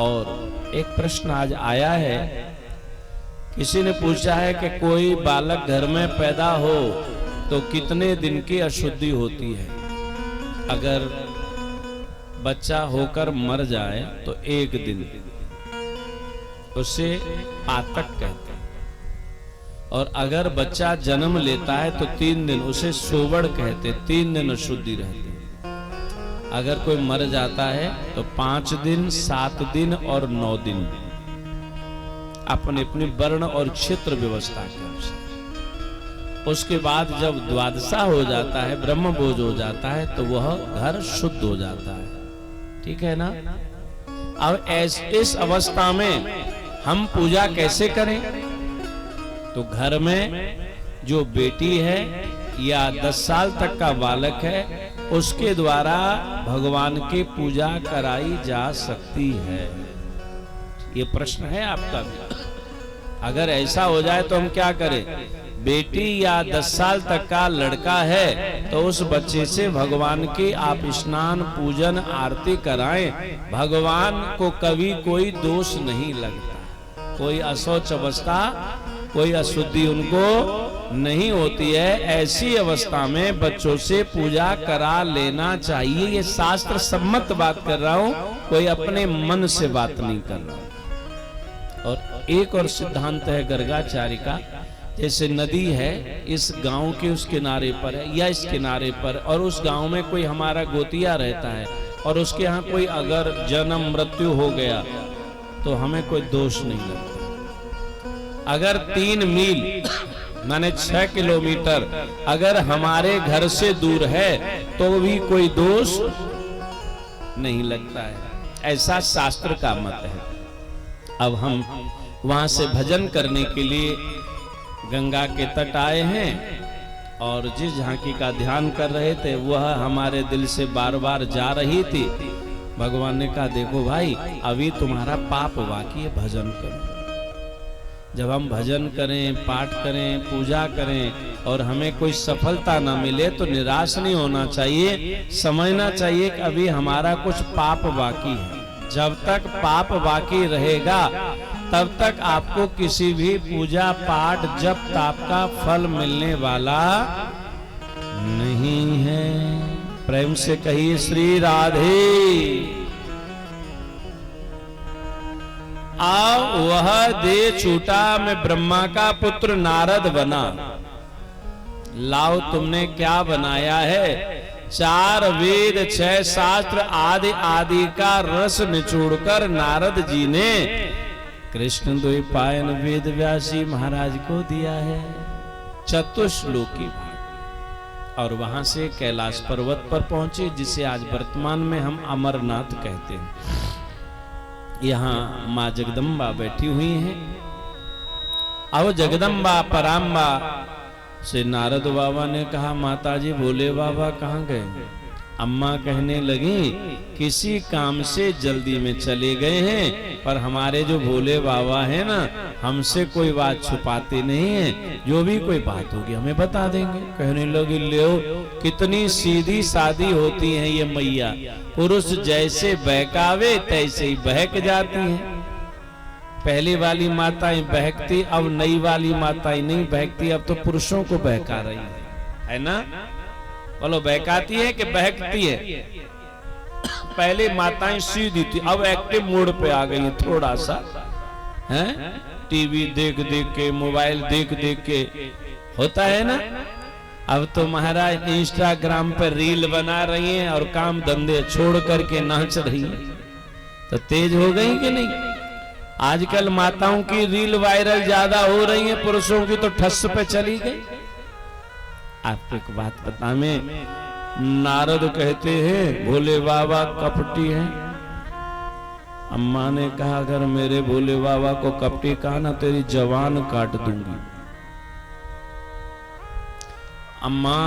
और एक प्रश्न आज आया है, किसी ने पूछा है कि कोई बालक घर में पैदा हो तो कितने दिन की अशुद्धि होती है? अगर बच्चा होकर मर जाए तो 1 दिन, उसे पातक कहते हैं। और अगर बच्चा जन्म लेता है तो 3 दिन, उसे सोवड़ कहते हैं, 3 दिन अशुद्धि रहती है। अगर कोई मर जाता है तो 5 दिन, 7 दिन और 9 दिन, अपने अपने वर्ण और क्षेत्र व्यवस्था के अनुसार। उसके बाद जब द्वादशा हो जाता है, ब्रह्म भोज हो जाता है, तो वह घर शुद्ध हो जाता है। ठीक है ना? अब इस अवस्था में हम पूजा कैसे करें? तो घर में जो बेटी है या 10 साल तक का बालक है, उसके द्वारा भगवान की पूजा कराई जा सकती है। ये प्रश्न है आपका भी। अगर ऐसा हो जाए तो हम क्या करें? बेटी या 10 साल तक का लड़का है तो उस बच्चे से भगवान की आप स्नान पूजन आरती कराएं। भगवान को कभी कोई दोष नहीं लगता, कोई अशौच अवस्था, कोई अशुद्धि उनको नहीं होती है। ऐसी अवस्था में बच्चों से पूजा करा लेना चाहिए। ये शास्त्र सम्मत बात कर रहा हूं, कोई अपने मन से बात नहीं कर रहा। और एक और सिद्धांत है गर्गाचार्य का, जैसे नदी है, इस गांव के उस किनारे पर है या इस किनारे पर, और उस गांव में कोई हमारा गोतिया रहता है, और उसके यहाँ कोई अगर जन्म मृत्यु हो गया तो हमें कोई दोष नहीं लगता। अगर 3 मील माने 6 किलोमीटर अगर हमारे घर से दूर है तो भी कोई दोष नहीं लगता है, ऐसा शास्त्र का मत है। अब हम वहां से भजन करने के लिए गंगा के तट आए हैं और जिस झांकी का ध्यान कर रहे थे वह हमारे दिल से बार बार जा रही थी। भगवान ने कहा देखो भाई, अभी तुम्हारा पाप बाकी है, भजन करो। जब हम भजन करें, पाठ करें, पूजा करें और हमें कोई सफलता ना मिले तो निराश नहीं होना चाहिए, समझना चाहिए कि अभी हमारा कुछ पाप बाकी है। जब तक पाप बाकी रहेगा तब तक आपको किसी भी पूजा पाठ जप ताप का फल मिलने वाला नहीं है। प्रेम से कहिए श्री राधे। आओ वह दे छूटा, मैं ब्रह्मा का पुत्र नारद बना। लाओ तुमने क्या बनाया है? 4 वेद 6 शास्त्र आदि आदि का रस निचोड़कर नारद जी ने कृष्ण द्वैपायन वेद व्यासी महाराज को दिया है, चतुश्लोकी। और वहां से कैलाश पर्वत पर पहुंचे, जिसे आज वर्तमान में हम अमरनाथ कहते हैं। यहाँ माँ जगदम्बा बैठी हुई हैं। अब जगदम्बा पराम्बा से नारद बाबा ने कहा माताजी भोले बाबा कहाँ गए? अम्मा कहने लगी किसी काम से जल्दी में चले गए हैं, पर हमारे जो भोले बाबा हैं ना, हमसे कोई बात छुपाते नहीं है, जो भी कोई बात होगी हमें बता देंगे। कहने लगी लो कितनी सीधी सादी होती हैं ये मैया, पुरुष जैसे बहकावे तैसे ही बहक जाती हैं। पहली वाली माताएं बहकती, अब नई वाली माताएं नहीं बहकती, अब तो पुरुषों को बहका रही है ना? बोलो बहकाती है कि बहकती है? पहले माताएं सीधी थी, अब एक्टिव मोड पे आ गई थोड़ा सा, हैं? टीवी देख देख के, मोबाइल देख देख के होता है ना। अब तो महाराज इंस्टाग्राम पर रील बना रही हैं और काम धंधे छोड़ करके नाच रही हैं, तो तेज हो गई कि नहीं? आजकल माताओं की रील वायरल ज्यादा हो रही है, पुरुषों की तो ठस पे चली गई। आपको एक बात बता, में नारद कहते हैं भोले बाबा कपटी हैं। अम्मा ने कहा अगर मेरे भोले बाबा को कपटी कहा ना तेरी जवान काट दूंगी। अम्मा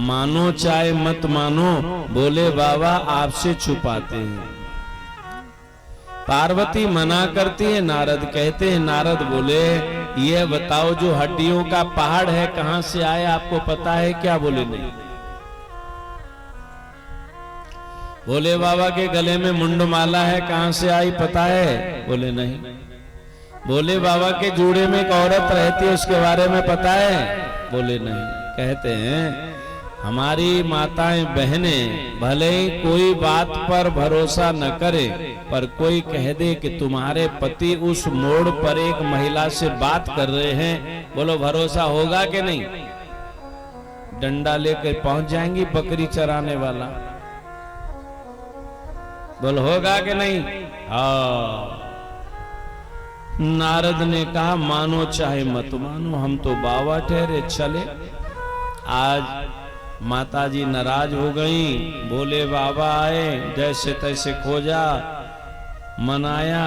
मानो चाहे मत मानो, भोले बाबा आपसे छुपाते हैं। पार्वती मना करती है, नारद कहते हैं, नारद बोले ये बताओ जो हड्डियों का पहाड़ है कहां से आया आपको पता है क्या? बोले नहीं। भोले बाबा के गले में मुंडमाला है कहां से आई पता है? बोले नहीं। भोले बाबा के जूड़े में एक औरत रहती है उसके बारे में पता है? बोले नहीं। कहते हैं हमारी माताएं बहनें भले ही कोई बात पर भरोसा न करे, पर कोई कह दे कि तुम्हारे पति उस मोड़ पर एक महिला से बात कर रहे हैं, बोलो भरोसा होगा कि नहीं? डंडा लेकर पहुंच जाएंगी बकरी चराने वाला, बोलो होगा कि नहीं? हाँ। नारद ने कहा मानो चाहे मत मानो, हम तो बाबा ठहरे चले। आज माताजी नाराज हो गई, बोले बाबा आए, जैसे तैसे खोजा, मनाया।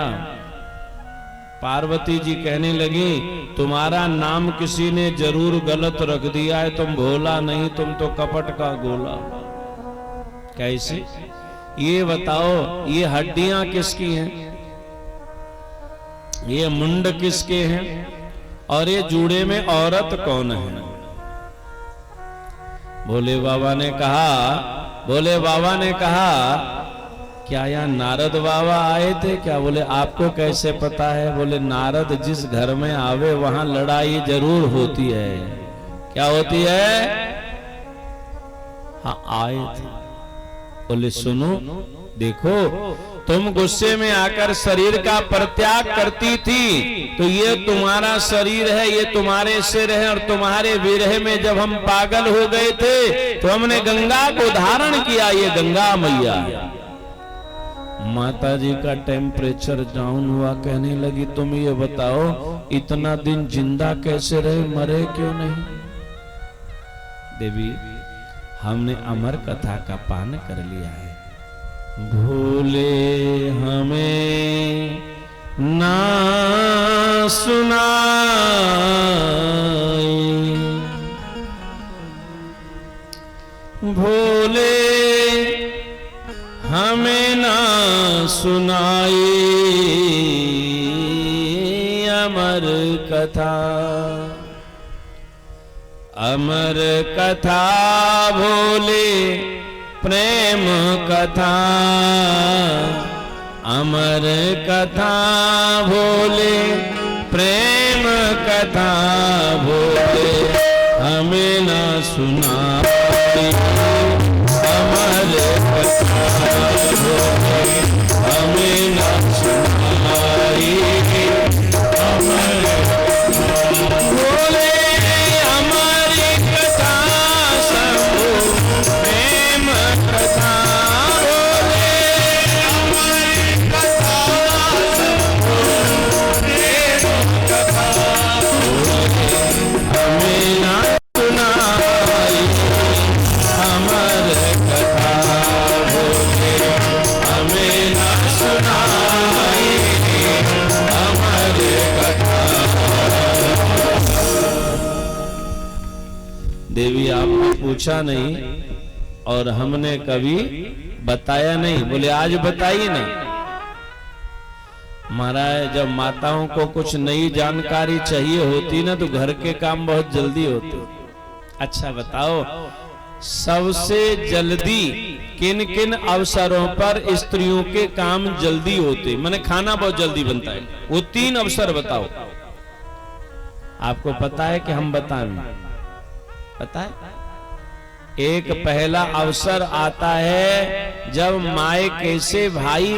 पार्वती जी कहने लगी तुम्हारा नाम किसी ने जरूर गलत रख दिया है, तुम भोला नहीं, तुम तो कपट का गोला। कैसे? ये बताओ ये हड्डियां किसकी हैं? ये मुंड किसके हैं? और ये जूड़े में औरत कौन है? भोले बाबा ने कहा क्या यहाँ नारद बाबा आए थे क्या? बोले आपको कैसे पता है? बोले नारद जिस घर में आवे वहां लड़ाई जरूर होती है। क्या होती है? हाँ आए थे। बोले सुनो देखो, तुम गुस्से में आकर शरीर का परित्याग करती थी तो ये तुम्हारा शरीर है, ये तुम्हारे सिर है, और तुम्हारे विरह में जब हम पागल हो गए थे तो हमने गंगा को धारण किया, ये गंगा मैया। माता जी का टेम्परेचर डाउन हुआ, कहने लगी तुम ये बताओ इतना दिन जिंदा कैसे रहे, मरे क्यों नहीं? देवी हमने अमर कथा का पान कर लिया है। भूले हमें ना सुनाई, भूले हमें ना सुनाई अमर कथा, अमर कथा भोले प्रेम कथा, अमर कथा भोले प्रेम कथा, भोले हमें न सुनाई अमर कथा, भोले हमें न सुनाई अमर कथा, भोले हमारी कथा सबो प्रेम कथा, भोले हमारी कथा सबो प्रेम कथा, भोले हमें ना सुनाई अमर कथा, भोले हमें ना सुनाई अमर कथा। देवी आपने पूछा नहीं और हमने कभी बताया नहीं, बोले आज बताइए ना। महाराज जब माताओं को कुछ नई जानकारी चाहिए होती ना तो घर के काम बहुत जल्दी होते। अच्छा बताओ सबसे जल्दी किन किन अवसरों पर स्त्रियों के काम जल्दी होते? माने खाना बहुत जल्दी बनता है, वो 3 अवसर बताओ। आपको पता है कि हम बताएं? पता है? एक पहला अवसर आता है जब मायके से भाई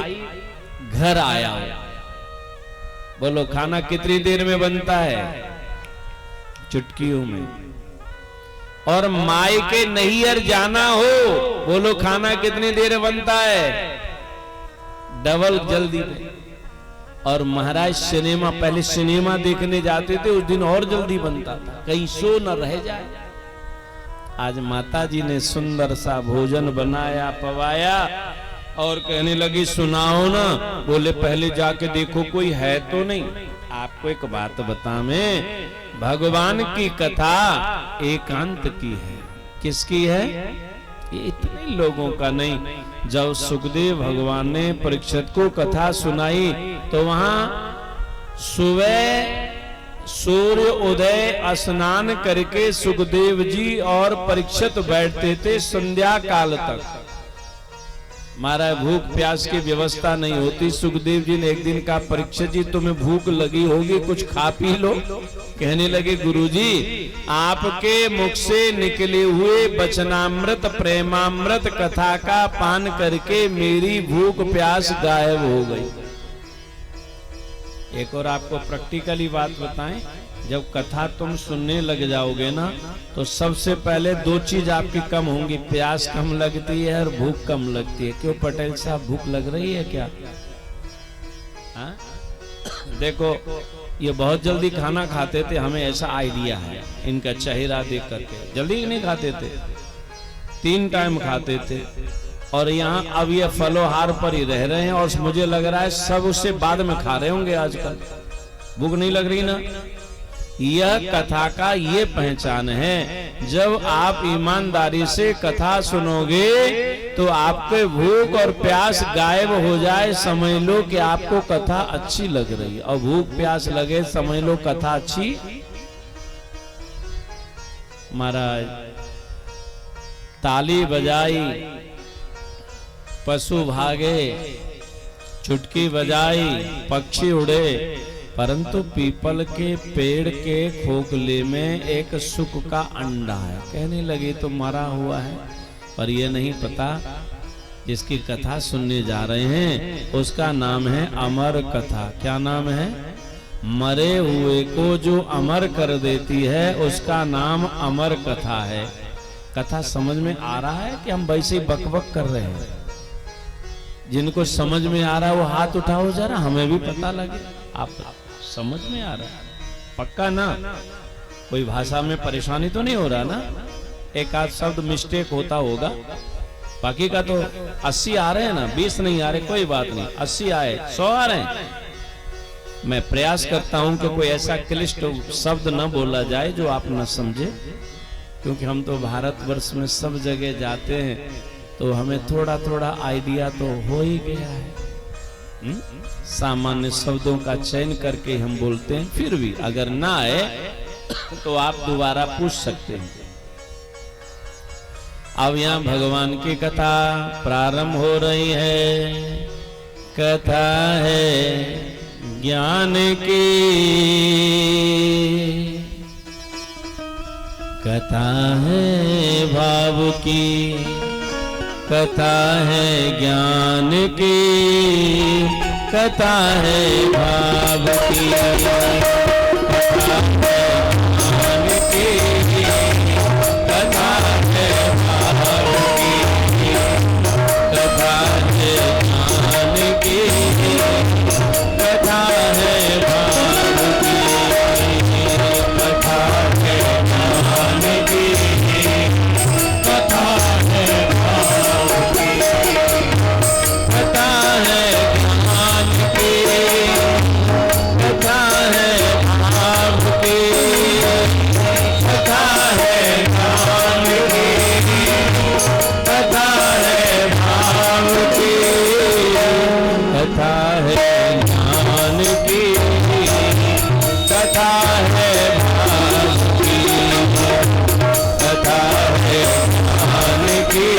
घर आया हो। बोलो खाना कितनी देर में बनता है? चुटकियों में। और मायके नैहर जाना हो, बोलो खाना कितनी देर में बनता है? डबल जल्दी में। और महाराज सिनेमा, पहले सिनेमा देखने जाते थे उस दिन और जल्दी बनता था, कहीं शो न रह जाए। आज माता जी ने सुंदर सा भोजन बनाया पवाया और कहने लगी सुनाओ ना। बोले पहले जाके देखो कोई है तो नहीं। आपको एक बात बता, मैं भगवान की कथा एकांत की है। किसकी है? ये इतने लोगों का नहीं। जब सुखदेव भगवान ने परीक्षित को कथा सुनाई तो वहां सुबह सूर्य उदय स्नान करके सुखदेव जी और परीक्षित बैठते थे संध्या काल तक। महाराज भूख प्यास की व्यवस्था नहीं होती। सुखदेव जी ने एक दिन कहा परीक्षित जी तुम्हें भूख लगी होगी, कुछ खा पी लो। कहने लगे गुरुजी आपके मुख से निकले हुए वचनामृत प्रेमामृत कथा का पान करके मेरी भूख प्यास गायब हो गई। एक और आपको प्रैक्टिकली बात बताएं, जब कथा तुम सुनने लग जाओगे ना तो सबसे पहले 2 चीज आपकी कम होंगी, प्यास कम लगती है और भूख कम लगती है। क्यों पटेल साहब भूख लग रही है क्या? हाँ? देखो ये बहुत जल्दी खाना खाते थे, हमें ऐसा आइडिया है इनका चेहरा देख करके। जल्दी नहीं खाते थे, 3 टाइम खाते थे। और यहाँ अब ये फलोहार पर ही रह रहे हैं और मुझे लग रहा है सब उससे बाद में खा रहे होंगे आजकल। भूख नहीं लग रही ना? यह कथा का ये पहचान है। जब आप ईमानदारी से कथा सुनोगे तो आपके भूख और प्यास गायब हो जाए, समझ लो कि आपको कथा अच्छी लग रही है। और भूख प्यास लगे, समझ लो कथा अच्छी। महाराज ताली बजाई, पशु भागे, चुटकी बजाई, पक्षी उड़े, परंतु पीपल के पेड़ के खोखले में एक सुख का अंडा है। कहने लगे तो मरा हुआ है, पर यह नहीं पता जिसकी कथा सुनने जा रहे हैं उसका नाम है अमर कथा। क्या नाम है? मरे हुए को जो अमर कर देती है उसका नाम अमर कथा है। कथा समझ में आ रहा है कि हम वैसे बकबक कर रहे हैं? जिनको समझ में आ रहा है वो हाथ उठाओ जरा, हमें भी पता लगे। आप समझ में आ रहा है पक्का ना? कोई भाषा में परेशानी तो नहीं हो रहा ना? एक आध शब्द मिस्टेक होता होगा, बाकी का तो 80 आ रहे हैं ना, 20 नहीं आ रहे, कोई बात नहीं, 80 आए 100 आ रहे हैं। मैं प्रयास करता हूं कि कोई ऐसा क्लिष्ट शब्द न बोला जाए जो आप न समझे, क्योंकि हम तो भारतवर्ष में सब जगह जाते हैं तो हमें थोड़ा थोड़ा आइडिया तो हो ही गया है। सामान्य शब्दों का चयन करके हम बोलते हैं, फिर भी अगर ना आए तो आप दोबारा पूछ सकते हैं। अब यहाँ भगवान की कथा प्रारंभ हो रही है। कथा है ज्ञान की, कथा है भाव की, कथा है ज्ञान की, कथा है भाव की, कथा है ज्ञान की, कथा है भाव की, कथा है ज्ञान की, कथा है भाव की, कथा है ज्ञान की, कथा है भाव की, कथा है ज्ञान की, कथा है भाव की, कथा है ज्ञान की, कथा है भाव की, कथा है ज्ञान की, कथा है भाव की, कथा है ज्ञान की,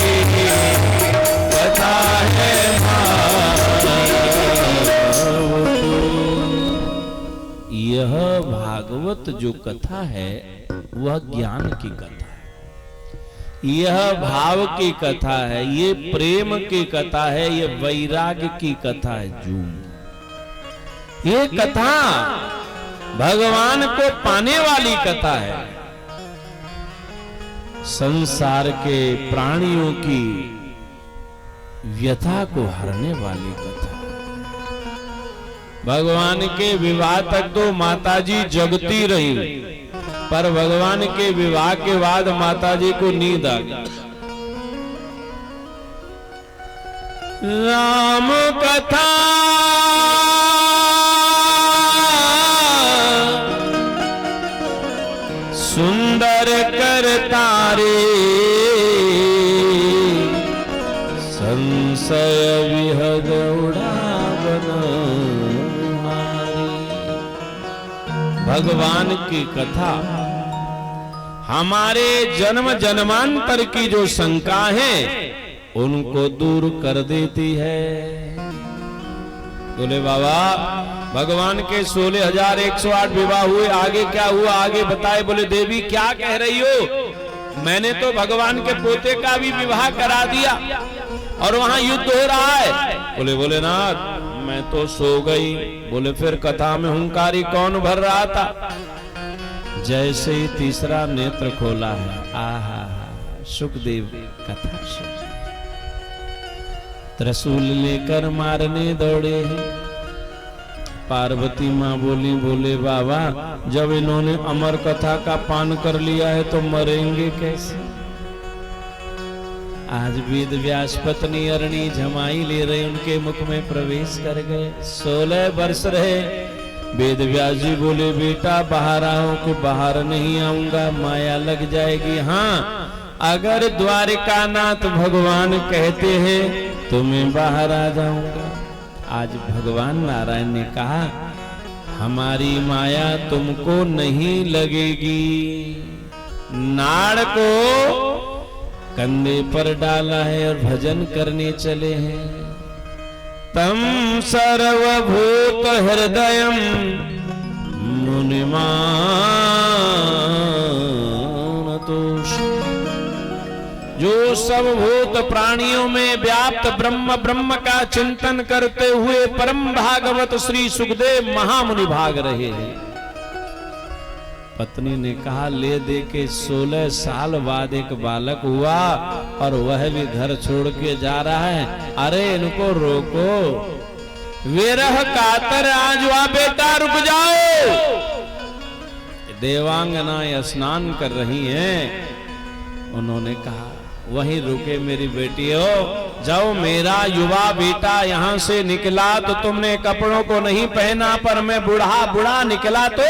कथा है भाव की। यह भागवत जो कथा है वह ज्ञान की कथा है, यह भाव की कथा है, ये प्रेम की कथा है, ये वैराग्य की कथा है। ये कथा भगवान को पाने वाली कथा है, संसार के प्राणियों की व्यथा को हरने वाली कथा। भगवान के विवाह तक तो माताजी जगती रही, पर भगवान के विवाह के बाद माताजी को नींद आ गई। राम कथा सुंदर करता रे, संशय विहग उड़ावन मारी। भगवान की कथा हमारे जन्म जन्मांतर की जो शंका है उनको दूर कर देती है। बोले बाबा भगवान के 16,108 विवाह हुए, आगे क्या हुआ आगे बताए। बोले देवी क्या कह रही हो, मैंने तो भगवान के पोते का भी विवाह करा दिया और वहां युद्ध हो रहा है। बोले भोलेनाथ मैं तो सो गई। बोले फिर कथा में हुंकारी कौन भर रहा था। जैसे ही तीसरा नेत्र खोला है, आहा सुखदेव कथा सुन, त्रिशूल लेकर मारने दौड़े हैं। पार्वती माँ बोली बोले बाबा जब इन्होंने अमर कथा का पान कर लिया है तो मरेंगे कैसे। आज वेद व्यास पत्नी अरणी झमाई ले रहे, उनके मुख में प्रवेश कर गए। 16 वर्ष रहे। वेद व्यास जी बोले बेटा बाहर आओ। कि बाहर नहीं आऊंगा, माया लग जाएगी। हाँ अगर द्वारिकानाथ भगवान कहते हैं तो मैं बाहर आ जाऊंगा। आज भगवान नारायण ने कहा हमारी माया तुमको नहीं लगेगी। नाड़ को कंधे पर डाला है और भजन करने चले हैं। तम सर्वभूत हृदयम मुनिमानतोष। जो सब भूत प्राणियों में व्याप्त ब्रह्म का चिंतन करते हुए परम भागवत श्री सुखदेव महामुनि भाग रहे हैं। पत्नी ने कहा ले दे के 16 साल बाद एक बालक हुआ और वह भी घर छोड़ के जा रहा है। अरे इनको रोको, विरह कातर आज हुआ, बेटा रुक जाओ। देवांगना स्नान कर रही हैं। उन्होंने कहा वहीं रुके मेरी बेटी हो, जाओ मेरा युवा बेटा यहाँ से निकला तो तुमने कपड़ों को नहीं पहना, पर मैं बूढ़ा निकला तो।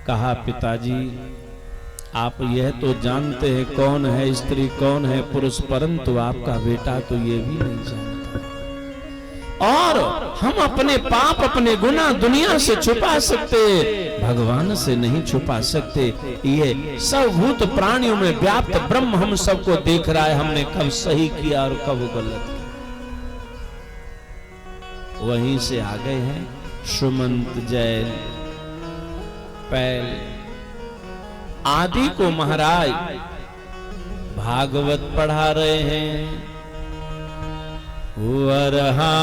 कहा पिताजी आप यह तो जानते हैं कौन है स्त्री कौन है पुरुष, परंतु आपका बेटा तो ये भी नहीं जानता। और हम अपने पाप अपने गुनाह दुनिया से छुपा सकते, भगवान से नहीं छुपा सकते। ये सब भूत प्राणियों में व्याप्त ब्रह्म हम सबको देख रहा है, हमने कब सही किया और कब गलत किया। वहीं से आ गए हैं सुमंत, जैन, पैल आदि को महाराज भागवत पढ़ा रहे हैं। वरहा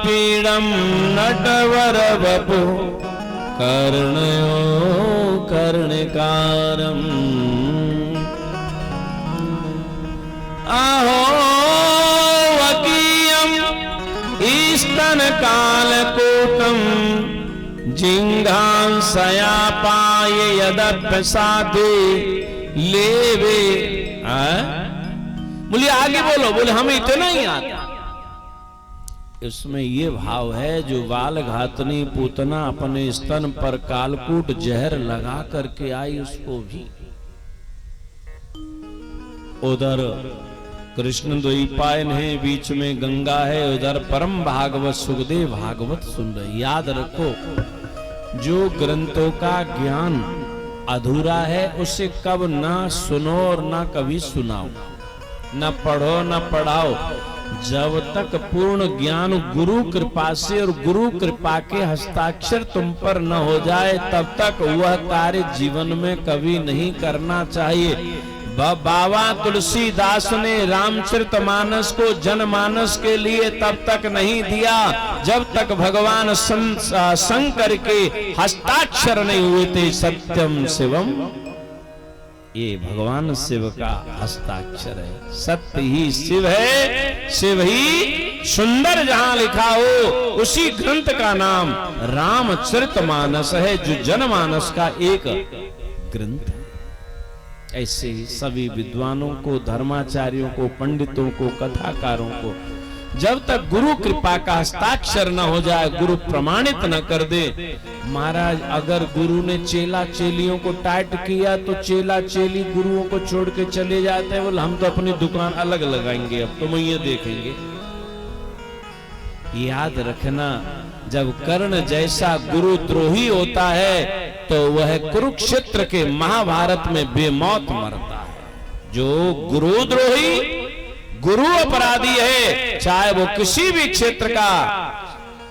पीड़म नटवर वपु कर्णयो कर्णकारम आहो वकीयम स्तन कालकूटम जिंघांसया पाये यदप्रसादे लेवे। बोले आगे बोलो, बोले हमें इतना ही आता। इसमें ये भाव है जो बाल घातनी पूतना अपने स्तन पर कालकूट जहर लगा करके आई उसको भी। उधर कृष्ण द्वैपायन है, बीच में गंगा है, उधर परम भागवत सुखदेव भागवत सुन रहे। याद रखो जो ग्रंथों का ज्ञान अधूरा है उसे कब ना सुनो और ना कभी सुनाओ, न पढ़ो न पढ़ाओ। जब तक पूर्ण ज्ञान गुरु कृपा से और गुरु कृपा के हस्ताक्षर तुम पर न हो जाए तब तक वह कार्य जीवन में कभी नहीं करना चाहिए। बाबा तुलसीदास ने रामचरितमानस को जनमानस के लिए तब तक नहीं दिया जब तक भगवान शंकर के हस्ताक्षर नहीं हुए थे। सत्यम शिवम, ये भगवान शिव का हस्ताक्षर है। सत्य ही शिव है, शिव ही सुंदर जहां लिखा हो उसी ग्रंथ का नाम रामचरितमानस है, जो जनमानस का एक ग्रंथ है। ऐसे ही सभी विद्वानों को, धर्माचार्यों को, पंडितों को, कथाकारों को जब तक गुरु कृपा का हस्ताक्षर न हो जाए, गुरु प्रमाणित न कर दे। महाराज अगर गुरु ने चेला चेलियों को टाइट किया तो चेला चेली गुरुओं को छोड़ के चले जाते हैं, बोले हम तो अपनी दुकान अलग लगाएंगे, अब तुम ये देखेंगे। याद रखना जब कर्ण जैसा गुरुद्रोही होता है तो वह कुरुक्षेत्र के महाभारत में बेमौत मरता है। जो गुरुद्रोही, गुरु अपराधी है, चाहे वो किसी भी क्षेत्र का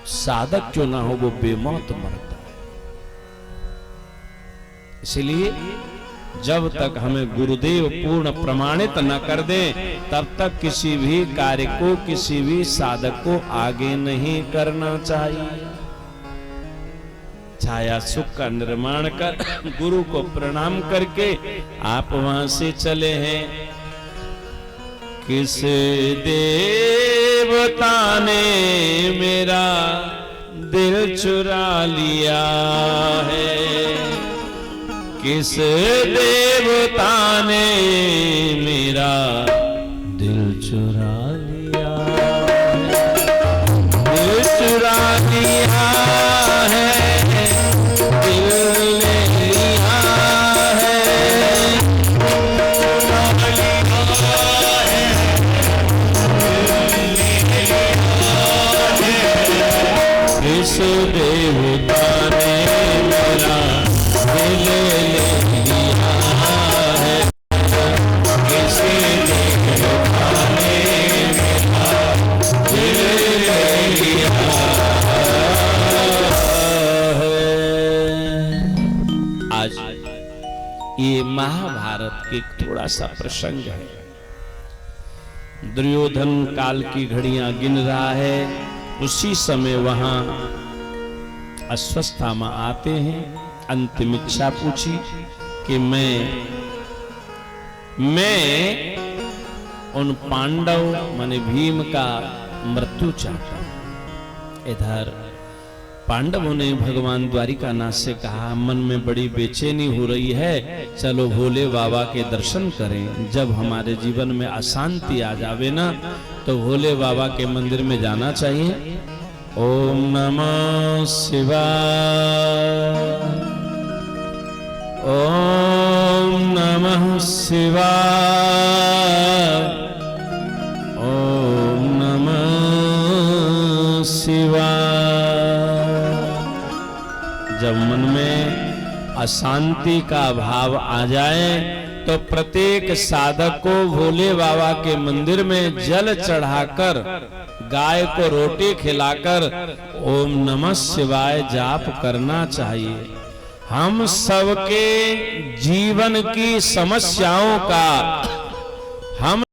साधक क्यों ना हो, वो बेमौत मरता है। इसलिए जब तक हमें गुरुदेव पूर्ण प्रमाणित न कर दें तब तक किसी भी कार्य को, किसी भी साधक को आगे नहीं करना चाहिए। छाया सुख का निर्माण कर गुरु को प्रणाम करके आप वहां से चले हैं। किस देवता ने मेरा दिल चुरा लिया है, किस देवता ने मेरा दिल चुरा लिया है, दिल चुरा लिया है, दिल ले लिया है, किस देवता ने मेरा दिल ले लिया है, किस देवता ने मेरा दिल ले लिया है। आज ये महाभारत के थोड़ा सा प्रसंग है। दुर्योधन काल की घड़ियां गिन रहा है, उसी समय वहां अश्वत्थामा आते हैं अंतिम इच्छा पूछी कि मैं उन पांडव माने भीम का मृत्यु चाहता हूं। इधर पांडवों ने भगवान द्वारिकानाथ से कहा, मन में बड़ी बेचैनी हो रही है, चलो भोले बाबा के दर्शन करें। जब हमारे जीवन में अशांति आ जावे ना, तो भोले बाबा के मंदिर में जाना चाहिए। ओम नमः शिवाय, ओम नमः शिवाय, ओम नमः शिवाय। जब मन में अशांति का भाव आ जाए तो प्रत्येक साधक को भोले बाबा के मंदिर में जल चढ़ाकर, गाय को रोटी खिलाकर ओम नमः शिवाय जाप करना चाहिए। हम सबके जीवन की समस्याओं का हम